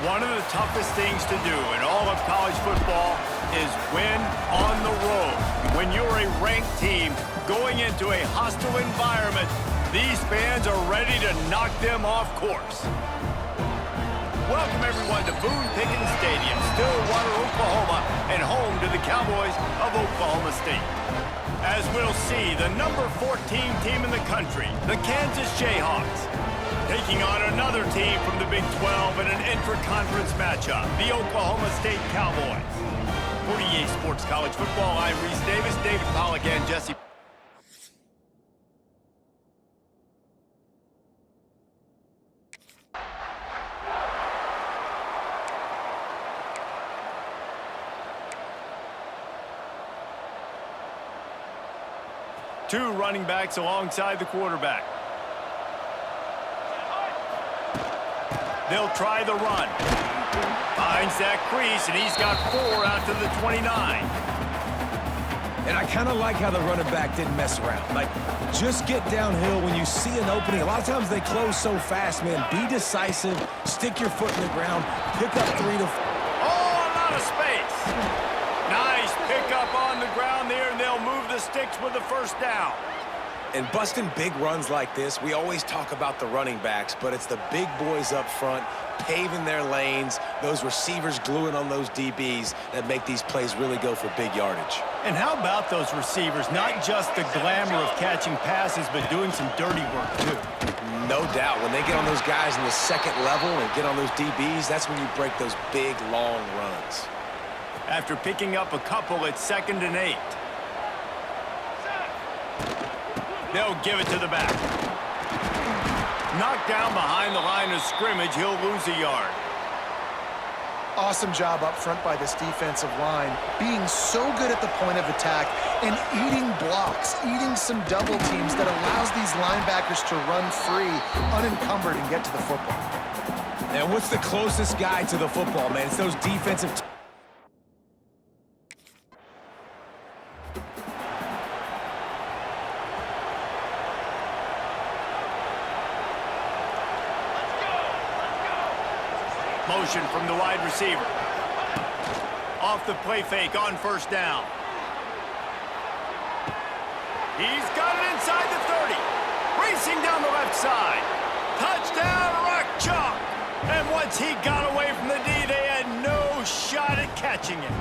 One of the toughest things to do in all of college football is win on the road. When you're a ranked team going into a hostile environment, these fans are ready to knock them off course. Welcome, everyone, to Boone Pickens Stadium, Stillwater, Oklahoma, and home to the Cowboys of Oklahoma State. As we'll see, the number 14 team in the country, the Kansas Jayhawks, taking on another team from the Big 12 in an intra-conference matchup, the Oklahoma State Cowboys. For EA Sports College Football, I'm Reese Davis, David Pollack, and Jesse. Two running backs alongside the quarterback. They'll try the run. Finds that crease, and he's got 4 out to the 29. And I kind of like how the running back didn't mess around. Like, just get downhill when you see an opening. A lot of times they close so fast, man. Be decisive. Stick your foot in the ground. Pick up 3 to 4. Oh, a lot of space. Nice pickup on the ground there, and they'll move the sticks with the first down. And busting big runs like this, we always talk about the running backs, but it's the big boys up front, paving their lanes, those receivers gluing on those DBs that make these plays really go for big yardage. And how about those receivers? Not just the glamour of catching passes, but doing some dirty work, too. No doubt. When they get on those guys in the second level and get on those DBs, that's when you break those big, long runs. After picking up a couple, it's 2nd and 8. They'll give it to the back. Knocked down behind the line of scrimmage, he'll lose a yard. Awesome job up front by this defensive line, being so good at the point of attack and eating blocks, eating some double teams that allows these linebackers to run free, unencumbered, and get to the football. And what's the closest guy to the football, man? It's those defensive... Motion from the wide receiver. Off the play fake on first down. He's got it inside the 30. Racing down the left side. Touchdown, Rock Chalk. And once he got away from the D, they had no shot at catching it.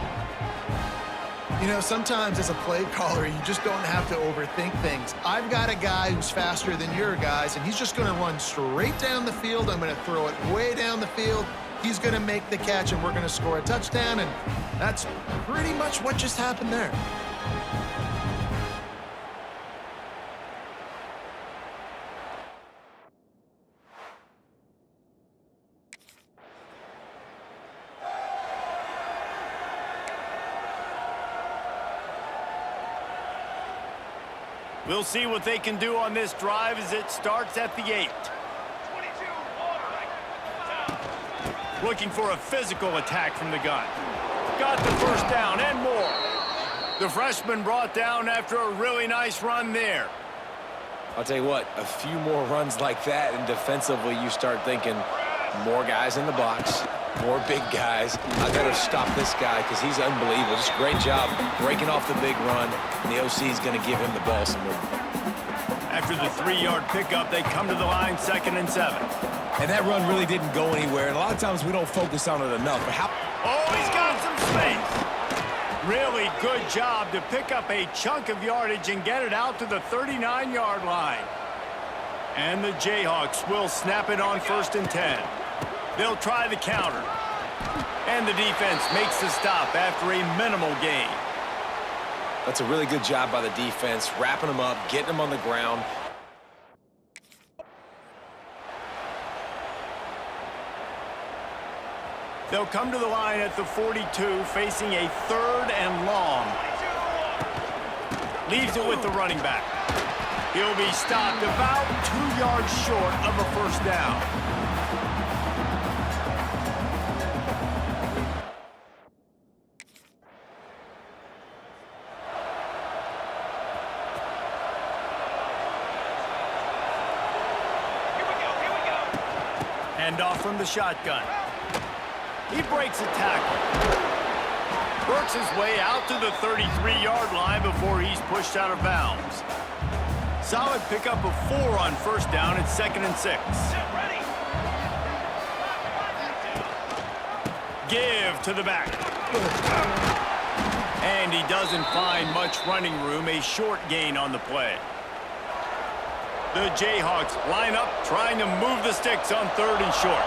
You know, sometimes as a play caller, you just don't have to overthink things. I've got a guy who's faster than your guys, and he's just going to run straight down the field. I'm going to throw it way down the field. He's going to make the catch, and we're going to score a touchdown, and that's pretty much what just happened there. We'll see what they can do on this drive as it starts at the 8. Looking for a physical attack from the gun. Got the first down and more. The freshman brought down after a really nice run there. I'll tell you what, a few more runs like that, and defensively you start thinking more guys in the box, more big guys. I better stop this guy because he's unbelievable. Just a great job breaking off the big run, and the OC is going to give him the ball some more. After the 3-yard pickup, they come to the line 2nd and 7. And that run really didn't go anywhere, and a lot of times we don't focus on it enough. But oh, he's got some space. Really good job to pick up a chunk of yardage and get it out to the 39-yard line. And the Jayhawks will snap it on 1st and 10. They'll try the counter. And the defense makes the stop after a minimal gain. That's a really good job by the defense, wrapping them up, getting them on the ground. They'll come to the line at the 42, facing a 3rd and long. Leaves it with the running back. He'll be stopped about 2 yards short of a first down. Hand off from the shotgun. He breaks a tackle. Works his way out to the 33-yard line before he's pushed out of bounds. Solid pickup of 4 on first down. It's 2nd and 6. Give to the back. And he doesn't find much running room. A short gain on the play. The Jayhawks line up, trying to move the sticks on 3rd and short.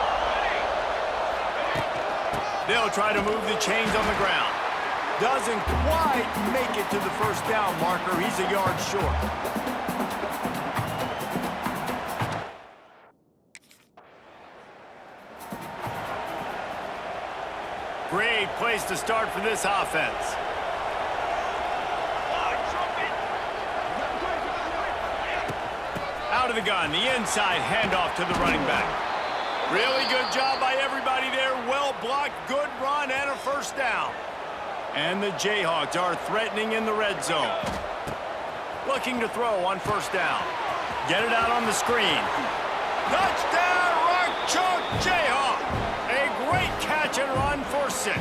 They'll try to move the chains on the ground. Doesn't quite make it to the first down marker. He's a yard short. Great place to start for this offense. Out of the gun, the inside handoff to the running back. Really good job by everybody there. Well blocked, good run, and a first down. And the Jayhawks are threatening in the red zone. Looking to throw on first down. Get it out on the screen. Touchdown, Rock Chalk Jayhawk! A great catch and run for 6.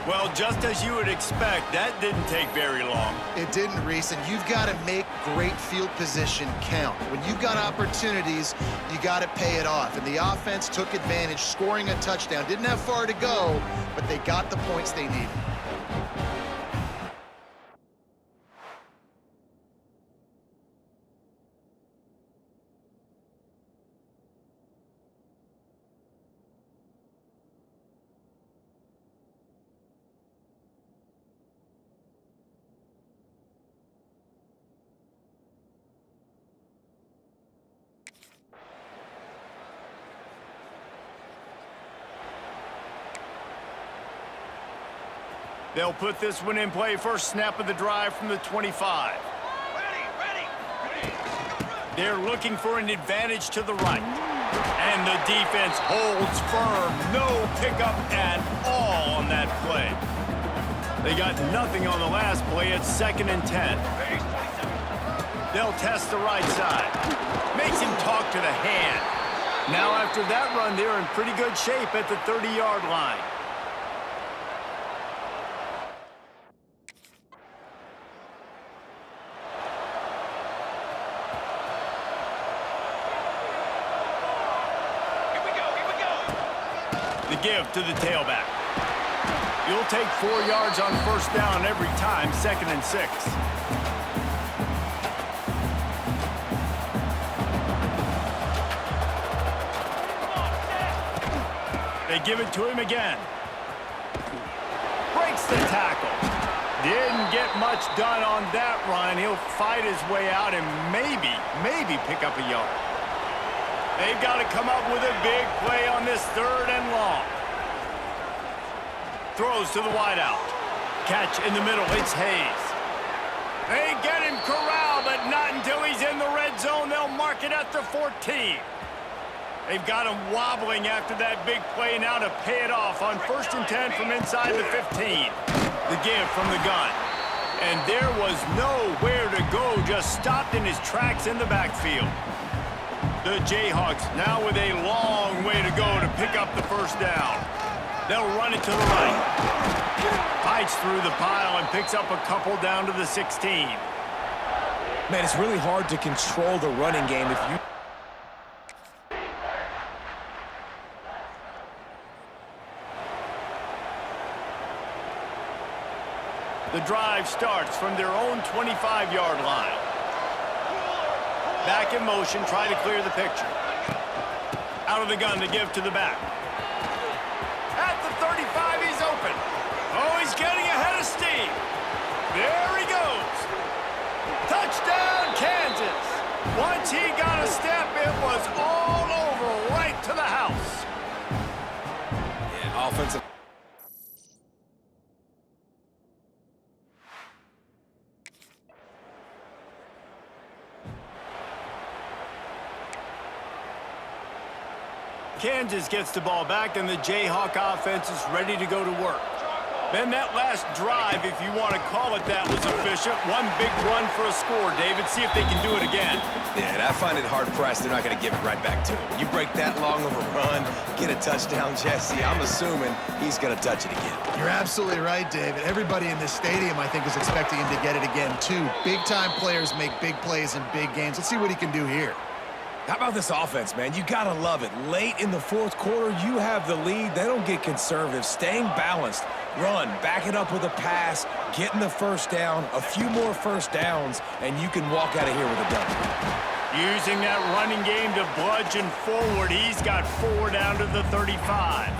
Well, just as you would expect, that didn't take very long. It didn't, Reese, and you've got to make great field position count. When you've got opportunities, you got to pay it off. And the offense took advantage, scoring a touchdown. Didn't have far to go, but they got the points they needed. They'll put this one in play. First snap of the drive from the 25. They're looking for an advantage to the right. And the defense holds firm. No pickup at all on that play. They got nothing on the last play. It's 2nd and 10. They'll test the right side. Makes him talk to the hand. Now after that run, they're in pretty good shape at the 30-yard line. The give to the tailback. You'll take 4 yards on first down every time, 2nd and 6. They give it to him again. Breaks the tackle. Didn't get much done on that run. He'll fight his way out and maybe pick up a yard. They've got to come up with a big play on this 3rd and long. Throws to the wideout. Catch in the middle. It's Hayes. They get him corralled, but not until he's in the red zone. They'll mark it at the 14. They've got him wobbling after that big play now to pay it off on 1st and 10 from inside the 15. The give from the gun. And there was nowhere to go, just stopped in his tracks in the backfield. The Jayhawks now with a long way to go to pick up the first down. They'll run it to the right. Fights through the pile and picks up a couple down to the 16. Man, it's really hard to control the running game if you... The drive starts from their own 25-yard line. Back in motion, try to clear the picture. Out of the gun to give to the back. At the 35, he's open. Oh, he's getting ahead of steam. There he goes. Touchdown, Kansas. Once he got a step, it was all over, right to the house. Yeah, offensive... Kansas gets the ball back, and the Jayhawk offense is ready to go to work. Then that last drive, if you want to call it that, was efficient. One big run for a score, David. See if they can do it again. Yeah, and I find it hard-pressed they're not going to give it right back to him. You break that long of a run, get a touchdown, Jesse, I'm assuming he's going to touch it again. You're absolutely right, David. Everybody in this stadium, I think, is expecting him to get it again, too. Big-time players make big plays in big games. Let's see what he can do here. How about this offense, man? You got to love it. Late in the fourth quarter, you have the lead. They don't get conservative. Staying balanced. Run, back it up with a pass, getting the first down, a few more first downs, and you can walk out of here with a W. Using that running game to bludgeon forward. He's got 4 down to the 35.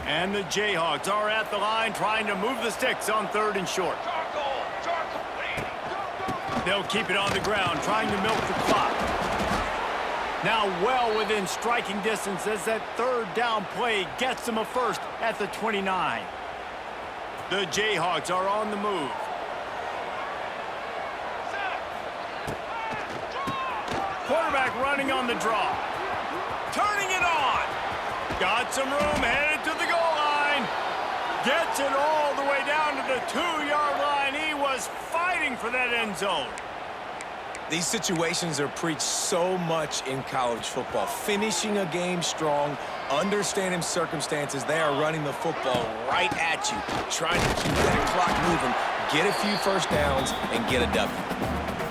And the Jayhawks are at the line trying to move the sticks on 3rd and short. They'll keep it on the ground, trying to milk the clock. Now well within striking distance as that 3rd down play gets them a first at the 29. The Jayhawks are on the move. Quarterback running on the draw. Turning it on. Got some room, headed to the goal line. Gets it all the way down to the 2-yard line. He was fighting for that end zone. These situations are preached so much in college football. Finishing a game strong, understanding circumstances. They are running the football right at you, trying to keep that clock moving, get a few first downs, and get a W.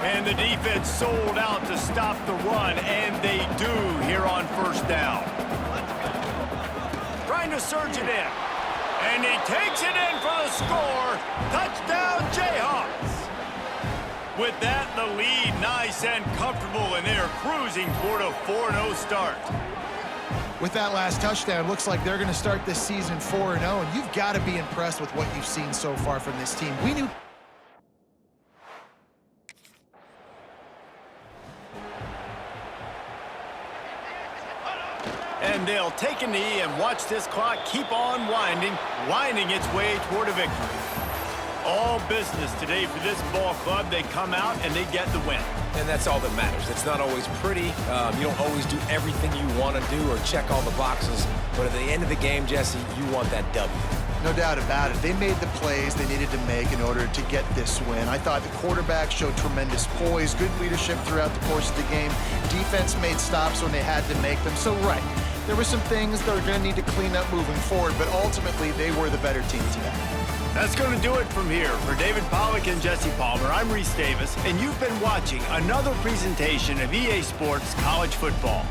And the defense sold out to stop the run, and they do here on 1st down. Trying to surge it in. And he takes it in for the score. Touchdown, Jayhawks. With that, the lead nice and comfortable, and they're cruising toward a 4-0 start. With that last touchdown, looks like they're going to start this season 4-0, and you've got to be impressed with what you've seen so far from this team. We knew... And they'll take a knee and watch this clock keep on winding its way toward a victory. All business today for this ball club. They come out and they get the win. And that's all that matters. It's not always pretty. You don't always do everything you want to do or check all the boxes. But at the end of the game, Jesse, you want that W. No doubt about it. They made the plays they needed to make in order to get this win. I thought the quarterback showed tremendous poise, good leadership throughout the course of the game. Defense made stops when they had to make them. So, right, there were some things that are going to need to clean up moving forward, but ultimately they were the better team today. That's going to do it from here. For David Pollack and Jesse Palmer, I'm Reese Davis, and you've been watching another presentation of EA Sports College Football.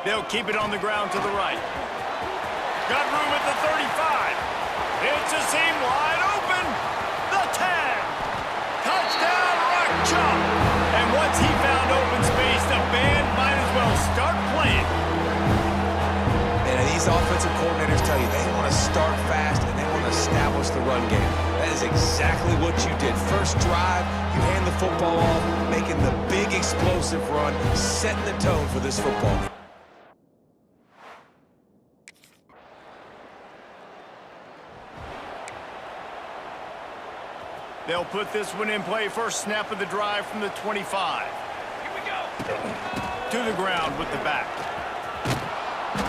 They'll keep it on the ground to the right. Got room at the 35. It's a seam wide open. The 10. Touchdown, Rock Chalk. And once he found open space, the band might as well start playing. And these offensive coordinators tell you they want to start fast and they want to establish the run game. That is exactly what you did. First drive, you hand the football off, making the big explosive run, setting the tone for this football game. They'll put this one in play. First snap of the drive from the 25. Here we go. To the ground with the back.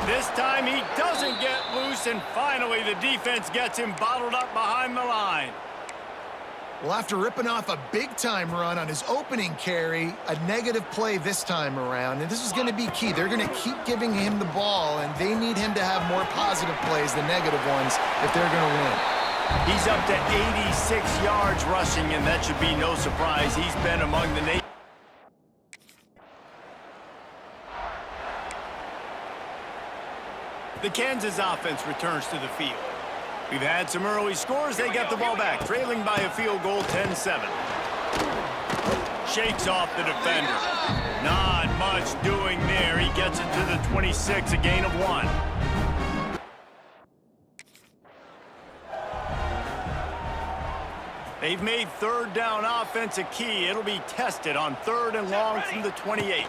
This time he doesn't get loose, and finally the defense gets him bottled up behind the line. Well, after ripping off a big-time run on his opening carry, a negative play this time around, and this is going to be key. They're going to keep giving him the ball, and they need him to have more positive plays than negative ones if they're going to win. He's up to 86 yards rushing, and that should be no surprise. He's been among the nation. The Kansas offense returns to the field. We've had some early scores. They get the ball back, trailing by a field goal, 10-7. Shakes off the defender. Not much doing there. He gets it to the 26, a gain of 1. They've made third down offense a key. It'll be tested on 3rd and long from the 28.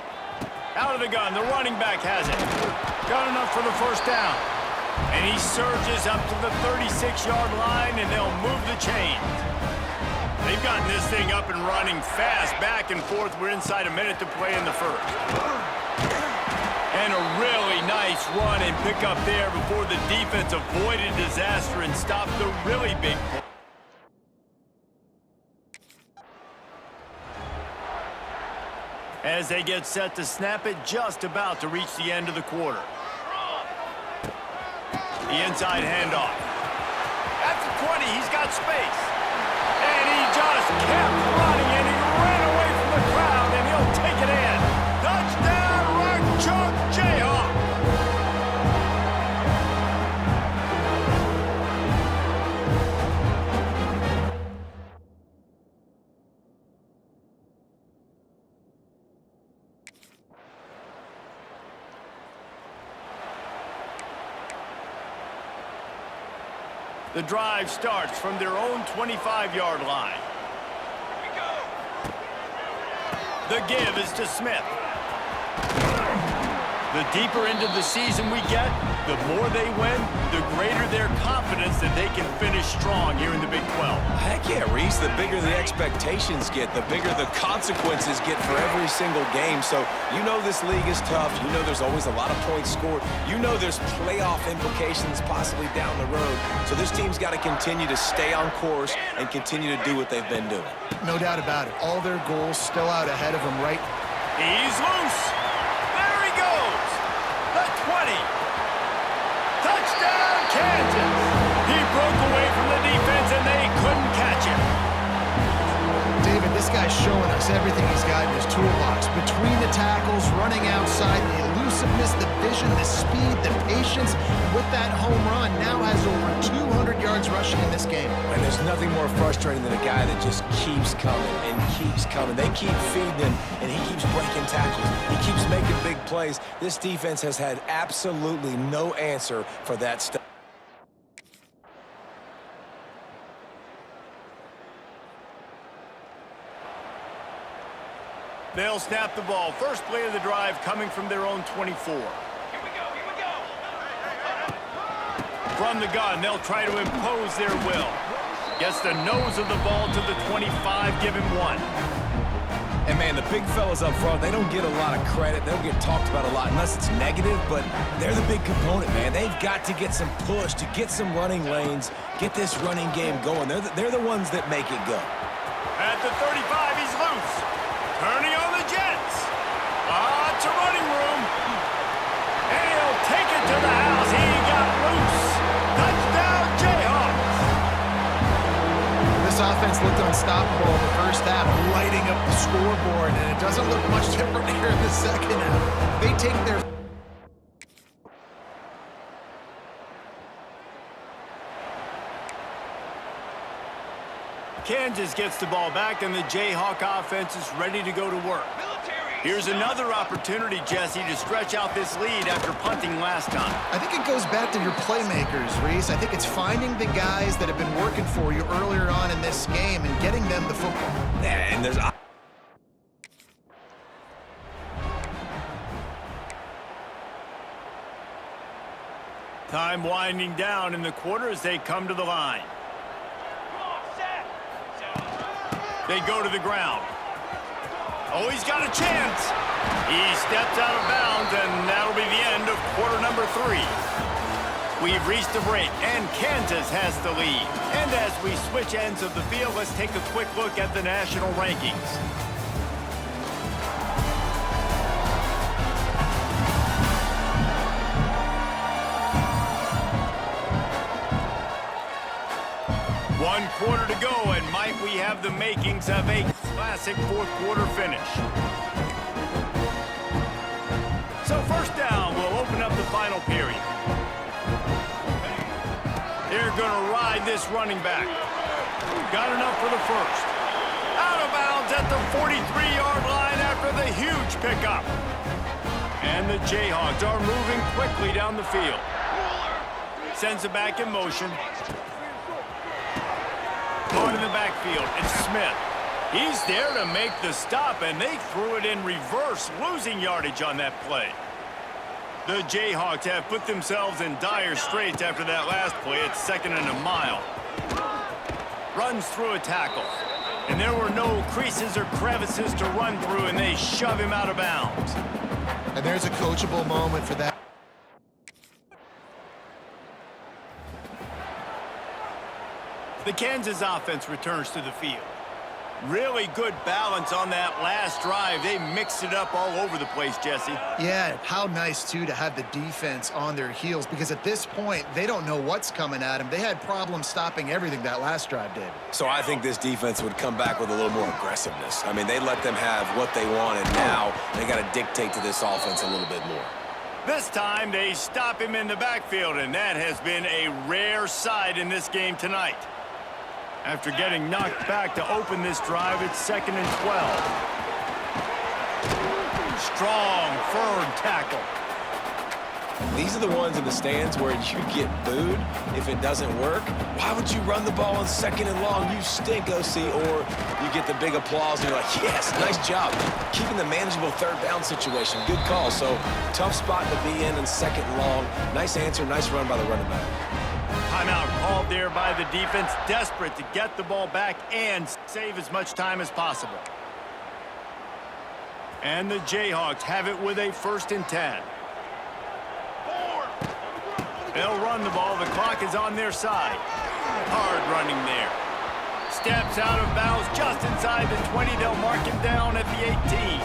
Out of the gun, the running back has it. Got enough for the first down. And he surges up to the 36-yard line, and they'll move the chains. They've gotten this thing up and running fast, back and forth. We're inside a minute to play in the first. And a really nice run and pick up there before the defense avoided disaster and stopped the really big play. As they get set to snap it, just about to reach the end of the quarter. The inside handoff. At the 20, he's got space. And he just kept running, and he ran away from the crowd, and he'll take it in. Touchdown, Rock Chalk Jayhawk. The drive starts from their own 25-yard line. Here we go. The give is to Smith. The deeper into the season we get, the more they win, the greater their confidence that they can finish strong here in the Big 12. Heck yeah, Reese. The bigger the expectations get, the bigger the consequences get for every single game. So you know this league is tough. You know there's always a lot of points scored. You know there's playoff implications possibly down the road. So this team's got to continue to stay on course and continue to do what they've been doing. No doubt about it. All their goals still out ahead of them, right? He's loose. There he goes. The 20. Touchdown, Kansas. He broke away from the defense, and they couldn't catch him. David, this guy's showing us everything he's got in his toolbox. Between the tackles, running outside, the elusiveness, the vision, the speed, the patience. With that home run, now has over 200 yards rushing in this game. And there's nothing more frustrating than a guy that just keeps coming and keeps coming. They keep feeding him, and he keeps breaking tackles. He keeps making big plays. This defense has had absolutely no answer for that stuff. They'll snap the ball. First play of the drive coming from their own 24. Here we go. Here we go. From the gun, they'll try to impose their will. Gets the nose of the ball to the 25, give him 1. And, man, the big fellas up front, they don't get a lot of credit. They don't get talked about a lot unless it's negative, but they're the big component, man. They've got to get some push, to get some running lanes, get this running game going. They're the ones that make it go. At the 35, he's loose. Turning on the Jets. It's a running room. And he'll take it to the house. He got loose. Touchdown, Jayhawks. This offense looked unstoppable in the first half, lighting up the scoreboard, and it doesn't look much different here in the second half. They take their Kansas gets the ball back, and the Jayhawk offense is ready to go to work. Here's another opportunity, Jesse, to stretch out this lead after punting last time. I think it goes back to your playmakers, Reese. I think it's finding the guys that have been working for you earlier on in this game and getting them the football. Yeah, and there's... Time winding down in the quarter as they come to the line. They go to the ground. Oh, he's got a chance. He steps out of bounds, and that'll be the end of quarter number 3. We've reached a break, and Kansas has the lead. And as we switch ends of the field, let's take a quick look at the national rankings. One quarter to go, and might we have the makings of a classic fourth quarter finish. So first down, we'll open up the final period. They're going to ride this running back. Got enough for the first. Out of bounds at the 43-yard line after the huge pickup. And the Jayhawks are moving quickly down the field. Sends it back in motion. Going in the backfield, it's Smith. He's there to make the stop, and they threw it in reverse, losing yardage on that play. The Jayhawks have put themselves in dire straits after that last play. It's 2nd and a mile. Runs through a tackle. And there were no creases or crevices to run through, and they shove him out of bounds. And there's a coachable moment for that. The Kansas offense returns to the field. Really good balance on that last drive. They mixed it up all over the place, Jesse. Yeah, how nice, too, to have the defense on their heels, because at this point, they don't know what's coming at them. They had problems stopping everything that last drive, David. So I think this defense would come back with a little more aggressiveness. I mean, they let them have what they wanted. Now they got to dictate to this offense a little bit more. This time, they stop him in the backfield, and that has been a rare sight in this game tonight. After getting knocked back to open this drive, it's 2nd and 12. Strong, firm tackle. These are the ones in the stands where you get booed if it doesn't work. Why would you run the ball on 2nd and long? You stink, OC. Or you get the big applause and you're like, yes, nice job. Keeping the manageable 3rd down situation. Good call. So tough spot to be in 2nd and long. Nice answer, nice run by the running back. Timeout called there by the defense, desperate to get the ball back and save as much time as possible. And the Jayhawks have it with a 1st and 10. They'll run the ball. The clock is on their side. Hard running there. Steps out of bounds just inside the 20. They'll mark him down at the 18.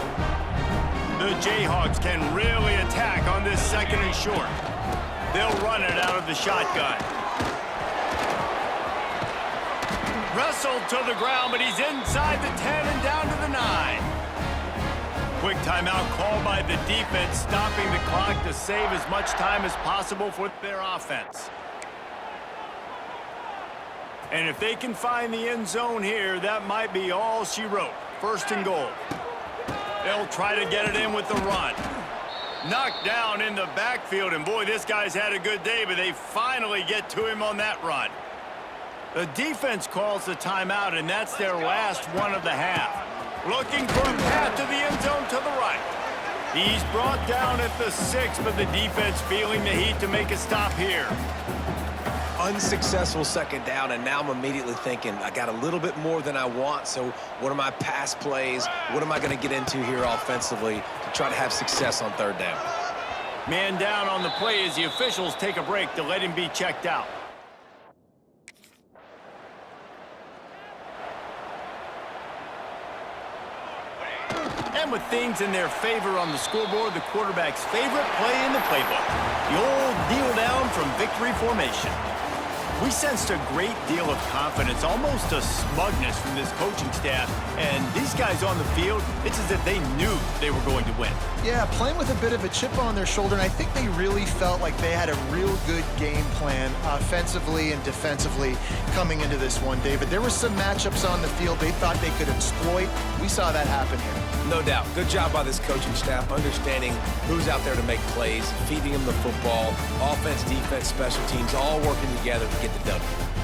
The Jayhawks can really attack on this 2nd and short. They'll run it out of the shotgun. Wrestled to the ground, but he's inside the 10 and down to the 9. Quick timeout called by the defense, stopping the clock to save as much time as possible for their offense. And if they can find the end zone here, that might be all she wrote. 1st and goal. They'll try to get it in with the run. Knocked down in the backfield, and boy, this guy's had a good day, but they finally get to him on that run. The defense calls the timeout, and that's their last one of the half. Looking for a path to the end zone to the right. He's brought down at the 6, but the defense feeling the heat to make a stop here. Unsuccessful 2nd down, and now I'm immediately thinking, I got a little bit more than I want, so what are my pass plays? What am I going to get into here offensively to try to have success on 3rd down? Man down on the play as the officials take a break to let him be checked out. And with things in their favor on the scoreboard, the quarterback's favorite play in the playbook. The old kneel down from victory formation. We sensed a great deal of confidence, almost a smugness from this coaching staff. And these guys on the field, it's as if they knew they were going to win. Yeah, playing with a bit of a chip on their shoulder, and I think they really felt like they had a real good game plan offensively and defensively coming into this one, David. There were some matchups on the field they thought they could exploit. We saw that happen here. No doubt. Good job by this coaching staff, understanding who's out there to make plays, feeding them the football, offense, defense, special teams, all working together to get the W.